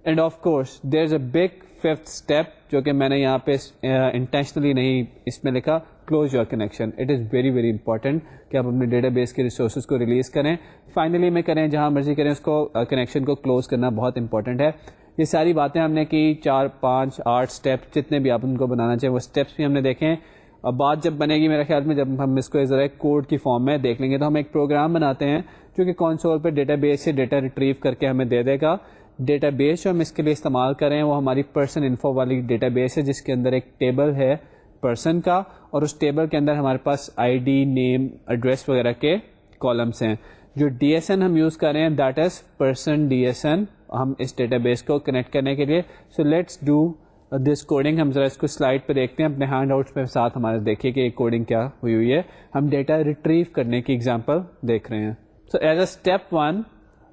S1: And of course, there's a big 5th step جو کہ میں نے یہاں پہ انٹینشنلی نہیں اس میں لکھا, close your connection. It is very very important کہ آپ اپنے ڈیٹا بیس کے ریسورسز کو ریلیز کریں, فائنلی میں کریں, جہاں مرضی کریں, اس کو کنیکشن کو کلوز کرنا بہت امپورٹنٹ ہے. یہ ساری باتیں ہم نے کی, 4 5 8 اسٹیپ جتنے بھی آپ ان کو بنانا چاہیں وہ اسٹیپس بھی ہم نے دیکھیں. اور بات جب بنے گی میرے خیال میں, جب ہم اس کو ذرا کوڈ کی فارم میں دیکھ لیں گے, تو ہم ایک پروگرام بناتے ہیں جو کہ کنسول پہ ڈیٹا بیس سے ڈیٹا ریٹریو کر کے ہمیں دے دے گا. ڈیٹا بیس جو ہم اس کے لیے استعمال کریں وہ ہماری پرسن انفو والی ڈیٹا بیس ہے, جس کے اندر ایک ٹیبل ہے پرسن کا, اور اس ٹیبل کے اندر ہمارے پاس آئی ڈی, نیم, ایڈریس وغیرہ کے کالمس ہیں. جو ڈی ایس این ہم یوز کر رہے ہیں that is person D S N, ہم اس ڈیٹا بیس کو کنیکٹ کرنے کے لیے. So let's do this coding. ہم ذرا اس کو سلائڈ پہ دیکھتے ہیں, اپنے ہینڈ آؤٹس پہ ساتھ ہمارے دیکھیے کہ یہ کوڈنگ کیا ہوئی ہے. ہم ڈیٹا ریٹریو کرنے کی ایگزامپل دیکھ رہے ہیں. So as a step 1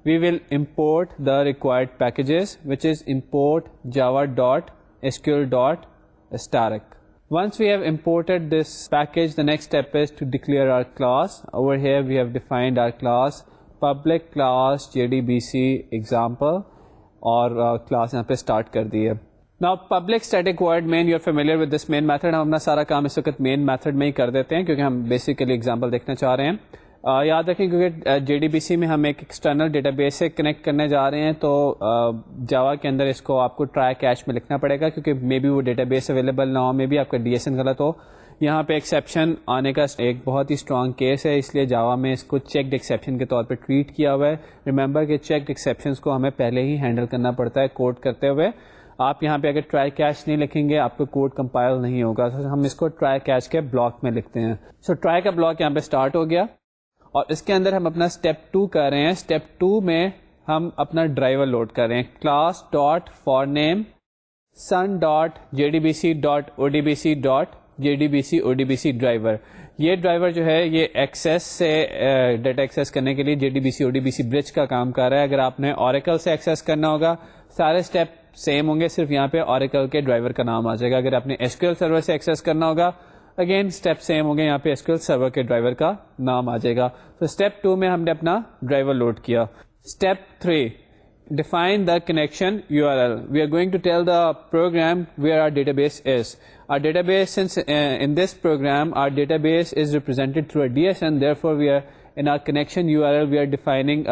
S1: we will import the required packages, which is import java.sql.static. Once we have imported this package, the next step is to declare our class. Over here we have defined our class, public class JDBC example, اور class یہاں پہ start کر دی ہے. Now public static void main, you are familiar with this main method. ہم اپنا سارا کام اس وقت main method میں ہی کر دیتے ہیں, کیونکہ ہم basically example دیکھنا چاہ رہے ہیں. یاد رکھیں کیونکہ جے ڈی بی سی میں ہم ایک ایکسٹرنل ڈیٹا بیس سے کنیکٹ کرنے جا رہے ہیں, تو جاوا کے اندر اس کو آپ کو ٹرائی کیچ میں لکھنا پڑے گا, کیونکہ مے بی وہ ڈیٹا بیس اویلیبل نہ ہو, مے بی آپ کا ڈی ایس این غلط ہو. یہاں پہ ایکسیپشن آنے کا ایک بہت ہی اسٹرانگ کیس ہے, اس لیے جاوا میں اس کو چیکڈ ایکسیپشن کے طور پہ ٹریٹ کیا ہوا ہے. ریممبر کہ چیکڈ ایکسیپشنس کو ہمیں پہلے ہی ہینڈل کرنا پڑتا ہے کوڈ کرتے ہوئے. آپ یہاں پہ اگر ٹرائی کیچ نہیں لکھیں گے آپ کو کوڈ کمپائل نہیں ہوگا. ہم اس کو ٹرائی کیچ کے بلاک میں لکھتے ہیں. سو ٹرائی کا بلاک یہاں پہ اسٹارٹ ہو گیا, اور اس کے اندر ہم اپنا اسٹیپ 2 کر رہے ہیں. اسٹیپ 2 میں ہم اپنا ڈرائیور لوڈ کر رہے ہیں, class dot for name sun dot J D B C dot O D B C dot J D B C O D B C driver. یہ ڈرائیور جو ہے یہ ایکسیس سے ڈیٹا ایکسیس کرنے کے لیے J D B C O D B C bridge کا کام کر رہا ہے. اگر آپ نے اوریکل سے ایکسیس کرنا ہوگا سارے اسٹیپ سیم ہوں گے, صرف یہاں پہ اوریکل کے ڈرائیور کا نام آ جائے گا. اگر آپ نے ایس کیو ایل سرور سے ایکسیس کرنا ہوگا اگین اسٹیپ سیم ہو گئے, یہاں پہ ایس کیو ایل سرور کے ڈرائیور کا نام آ جائے گا. تو اسٹیپ 2 میں ہم نے اپنا ڈرائیور لوڈ کیا. Step 3 define the connection URL. We are going to tell the program where our database is. Our database, since in this program our database is represented through a DSN, therefore we are in our connection URL we are defining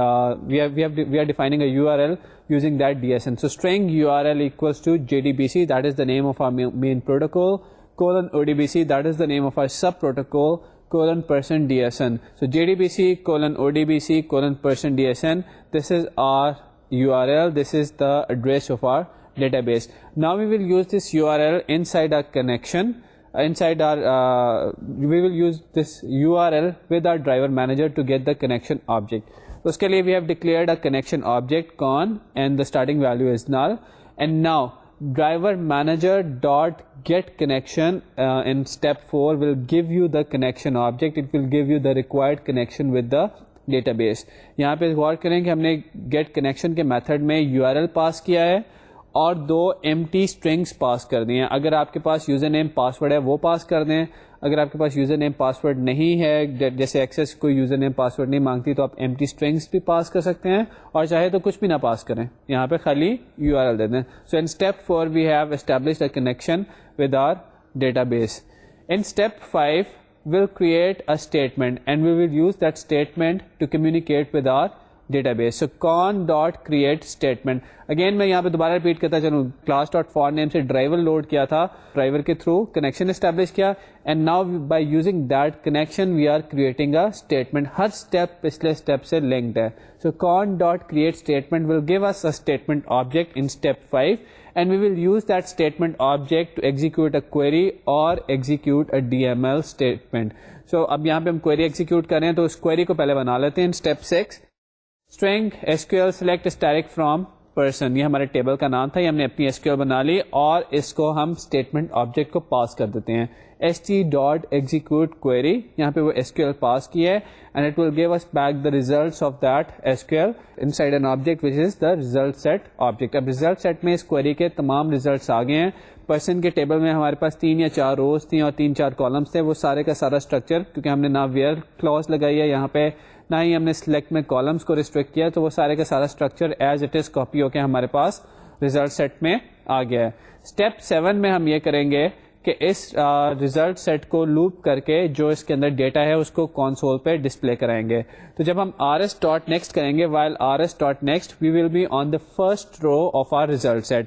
S1: we are defining a URL using that DSN. So string URL equals to JDBC, that is the name of our main protocol, colon ODBC, that is the name of our sub protocol, colon person DSN. So JDBC colon ODBC colon person DSN, this is our URL, this is the address of our database. Now we will use this URL inside our connection, inside our we will use this URL with our driver manager to get the connection object. So uske liye we have declared a connection object con and the starting value is null. And now driver manager dot get connection in step 4 will give you the connection object. It will give you the required connection with the database. یہاں پہ غور کریں کہ ہم نے get connection کے میتھڈ میں URL پاس کیا ہے اور 2 empty strings پاس کر دی ہیں. اگر آپ کے پاس یوزر نیم پاسورڈ ہے وہ پاس کر دیں, اگر آپ کے پاس یوزر نیم پاسورڈ نہیں ہے, جیسے ایکسیس کوئی یوزر نیم پاسورڈ نہیں مانگتی, تو آپ empty strings بھی پاس کر سکتے ہیں, اور چاہے تو کچھ بھی نہ پاس کریں, یہاں پہ خالی URL دے دیں. So in step 4 we have established a connection with our database. In step 5 will create a statement and we will use that statement to communicate with our database. So con.create statement. Again میں یہاں پہ دوبارہ ریپیٹ کرتا چلوں, class.forName سے ڈرائیور لوڈ کیا تھا, ڈرائیور کے تھرو کنیکشن اسٹیبلش کیا, and now by using that connection we are creating a statement. ہر اسٹیپ پچھلے اسٹیپ سے لنکڈ ہے. سو con.create statement will give us a statement object in step 5 and we will use that statement object to execute a query or execute a DML statement. So اب یہاں پہ ہم query execute کریں تو اس query کو پہلے بنا لیتے ہیں. Step 6, string SQL select static from person. یہ ہمارے ٹیبل کا نام تھا, یہ ہم نے اپنی SQL بنا لی اور اس کو ہم اسٹیٹمنٹ آبجیکٹ کو پاس کر دیتے ہیں. st.execute query, یہاں پہ وہ SQL پاس کی ہے and it will give us back the results of that SQL inside an object which is the result set object. اب result set میں اس query کے تمام results آ گئے ہیں. پرسن کے ٹیبل میں ہمارے پاس 3 یا 4 روز تھیں اور 3-4 کالمس تھے. وہ سارے کا سارا اسٹرکچر, کیونکہ ہم نے نہ ویئر کلوز لگائی ہے یہاں پہ, نہ ہی ہم نے سلیکٹ میں کالمس کو ریسٹرکٹ کیا, تو وہ سارے کا سارا structure as it is copy ہو کے ہمارے پاس ریزلٹ سیٹ میں آ گیا ہے. اسٹیپ 7 میں ہم یہ کریں گے کہ اس ریزلٹ سیٹ کو لوپ کر کے جو اس کے اندر ڈیٹا ہے اس کو کنسول پہ ڈسپلے کرائیں گے. تو جب ہم rs.next کریں گے, while rs.next we will be on the first row of our result set.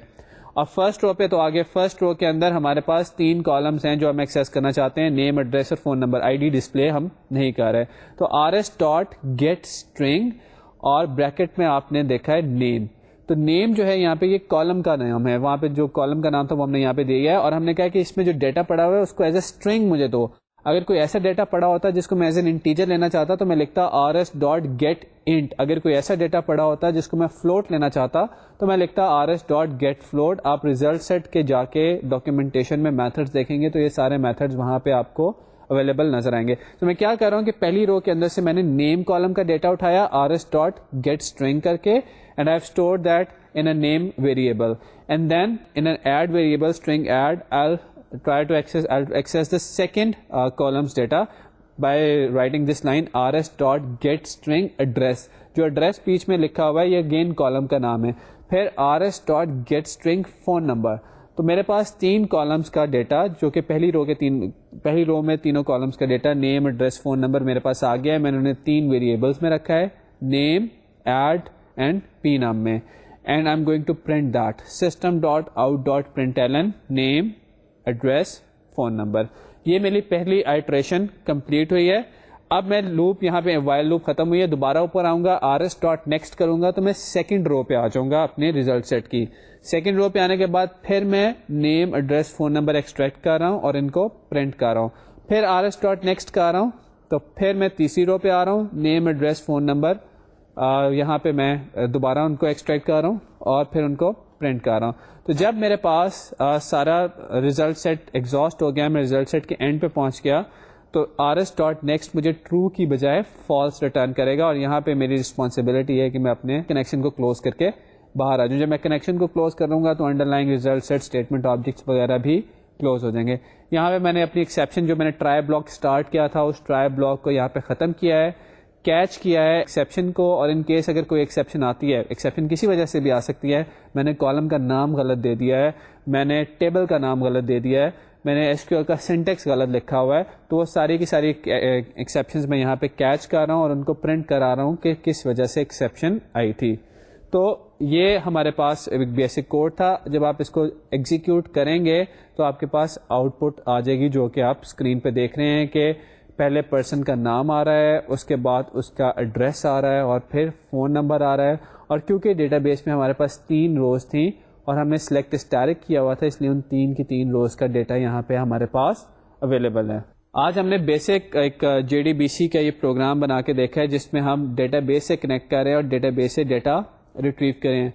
S1: اور فرسٹ رو پہ تو آگے فرسٹ رو کے اندر ہمارے پاس 3 کالمس ہیں جو ہم ایکسیس کرنا چاہتے ہیں, نیم, ایڈریس اور فون نمبر. ID ڈسپلے ہم نہیں کر رہے. تو rs.getString اور بریکٹ میں آپ نے دیکھا ہے نیم. تو نیم جو ہے یہاں پہ یہ کالم کا نام ہے, وہاں پہ جو کالم کا نام تھا وہ ہم نے یہاں پہ دیا ہے, اور ہم نے کہا کہ اس میں جو ڈیٹا پڑا ہوا ہے اس کو ایز اے اسٹرنگ مجھے دو. اگر کوئی ایسا ڈیٹا پڑا ہوتا جس کو میں ایز این انٹیجر لینا چاہتا تو میں لکھتا rs.getInt. اگر کوئی ایسا ڈیٹا پڑا ہوتا جس کو میں فلوٹ لینا چاہتا تو میں لکھتا rs.getFloat. آپ ریزلٹ سیٹ کے جا کے ڈاکیومنٹیشن میں میتھڈز دیکھیں گے تو یہ سارے میتھڈز وہاں پہ آپ کو اویلیبل نظر آئیں گے. تو میں کیا کر رہا ہوں کہ پہلی رو کے اندر سے میں نے نیم کالم کا ڈیٹا اٹھایا rs.getString کر کے, and I've stored that in a name variable, and then in an add variable string add I'll try to access the second columns data by writing this line rs.getString address. جو ایڈریس بیچ میں لکھا ہوا ہے یہ again کالم کا نام ہے. پھر rs.getString phone number. تو میرے پاس 3 کالمس کا ڈیٹا جو کہ پہلی رو میں تینوں کالمس کا ڈیٹا نیم, ایڈریس, فون نمبر میرے پاس آ گیا ہے. میں نے انہیں 3 ویریبلس میں رکھا ہے, نیم, ایڈ اینڈ پی نام میں, and I am going to print that system.out.println name, address, phone number. یہ میری پہلی آئٹریشن کمپلیٹ ہوئی ہے. اب میں لوپ یہاں پہ وائل لوپ ختم ہوئی ہے, دوبارہ اوپر آؤں گا, rs.next کروں گا تو میں سیکنڈ رو پہ آ جاؤں گا اپنے ریزلٹ سیٹ کی. سیکنڈ رو پہ آنے کے بعد پھر میں نیم, ایڈریس, فون نمبر ایکسٹریکٹ کر رہا ہوں اور ان کو پرنٹ کر رہا ہوں. پھر rs.next کر رہا ہوں تو پھر میں تیسری رو پہ آ رہا ہوں, نیم, ایڈریس, فون نمبر, یہاں پہ میں دوبارہ ان کو ایکسٹریکٹ کر رہا ہوں اور پھر ان کو پرنٹ کر رہا ہوں. تو جب میرے پاس سارا ریزلٹ سیٹ ایگزاسٹ ہو گیا, میں ریزلٹ سیٹ کے اینڈ پہ پہنچ گیا, تو rs.next مجھے ٹرو کی بجائے فالس ریٹرن کرے گا, اور یہاں پہ میری رسپانسبلٹی ہے کہ میں اپنے کنیکشن کو کلوز کر کے باہر آ جاؤں. جب میں کنیکشن کو کلوز کروں گا تو underline result set, statement objects وغیرہ بھی کلوز ہو جائیں گے. یہاں پہ میں نے اپنی ایکسیپشن جو میں نے ٹرائی بلاک اسٹارٹ کیا تھا اس ٹرائی بلاک کو یہاں پہ ختم کیا ہے, کیچ کیا ہے ایکسیپشن کو, اور ان کیس اگر کوئی ایکسیپشن آتی ہے, ایکسیپشن کسی وجہ سے بھی آ سکتی ہے, میں نے کالم کا نام غلط دے دیا ہے, میں نے ٹیبل کا نام غلط دے دیا ہے, میں نے SQL کا سینٹیکس غلط لکھا ہوا ہے, تو وہ ساری کی ساری ایکسیپشنز میں یہاں پہ کیچ کر رہا ہوں اور ان کو پرنٹ کرا رہا ہوں کہ کس وجہ سے ایکسیپشن آئی تھی. تو یہ ہمارے پاس ایک بیسک کوڈ تھا. جب آپ اس کو ایگزیکیوٹ کریں گے تو آپ کے پاس آؤٹ پٹ آ جائے گی جو کہ آپ اسکرین پہ دیکھ رہے ہیں کہ پہلے پرسن کا نام آ رہا ہے, اس کے بعد اس کا ایڈریس آ رہا ہے اور پھر فون نمبر آ رہا ہے. اور کیونکہ ڈیٹا بیس میں ہمارے پاس 3 روز تھیں اور ہم نے سلیکٹ اسٹیرک کیا ہوا تھا, اس لیے ان 3 کی 3 روز کا ڈیٹا یہاں پہ ہمارے پاس اویلیبل ہے. آج ہم نے بیسک ایک JDBC کا یہ پروگرام بنا کے دیکھا ہے جس میں ہم ڈیٹا بیس سے کنیکٹ کر رہے ہیں اور ڈیٹا بیس سے ڈیٹا ریٹریو کریں.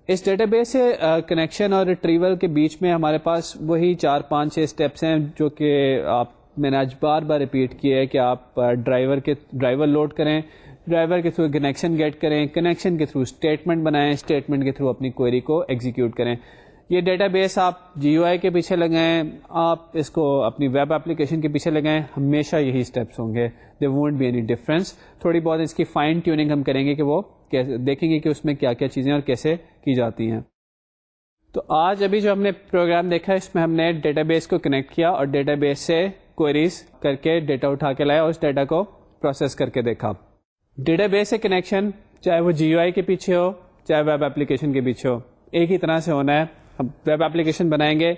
S1: اس ڈیٹا بیس سے کنیکشن اور ریٹریول کے بیچ میں ہمارے پاس وہی 4-5-6 اسٹیپس ہیں جو کہ میں نے آج بار بار ریپیٹ کیا ہے کہ آپ ڈرائیور لوڈ کریں, ڈرائیور کے تھرو کنیکشن گیٹ کریں, کنیکشن کے تھرو اسٹیٹمنٹ بنائیں, اسٹیٹمنٹ کے تھرو اپنی کوئری کو ایگزیکیوٹ کریں. یہ ڈیٹا بیس آپ GUI کے پیچھے لگائیں, آپ اس کو اپنی ویب اپلیکیشن کے پیچھے لگائیں, ہمیشہ یہی اسٹیپس ہوں گے, there won't be any difference. تھوڑی بہت اس کی فائن ٹیوننگ ہم کریں گے کہ وہ دیکھیں گے کہ اس میں کیا کیا چیزیں اور کیسے کی جاتی ہیں. تو آج ابھی جو ہم نے پروگرام دیکھا اس میں ہم نے ڈیٹا بیس کو کنیکٹ کیا اور ڈیٹا بیس سے کوئریز کر کے ڈیٹا اٹھا کے لایا اور اس ڈیٹا کو پروسیس کر کے دیکھا. ڈیٹا بیس سے کنیکشن چاہے وہ جی یو آئی کے پیچھے ہو چاہے ویب اپلیکیشن کے پیچھے ہو ایک ہی طرح سے ہونا ہے. ہم ویب اپلیکیشن بنائیں گے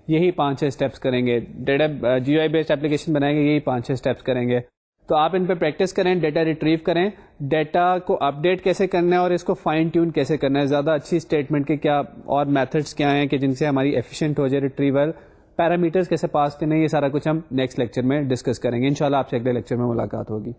S1: یہی 5-6 اسٹیپس کریں گے, data G U I based application بنائیں گے یہی 5-6 اسٹیپس کریں گے. تو آپ ان پہ پریکٹس کریں, ڈیٹا ریٹریو کریں, ڈیٹا کو اپ ڈیٹ کیسے کرنا ہے اور اس کو فائن ٹیون کیسے کرنا ہے, زیادہ اچھی اسٹیٹمنٹ کے کیا اور میتھڈس کیا ہیں کہ جن سے ہماری ایفیشینٹ ہو جائے ریٹریول, پیرامیٹرز کیسے پاس کرنے, یہ سارا کچھ ہم نیکسٹ لیکچر میں ڈسکس کریں گے. انشاءاللہ آپ سے اگلے لیکچر میں ملاقات ہوگی.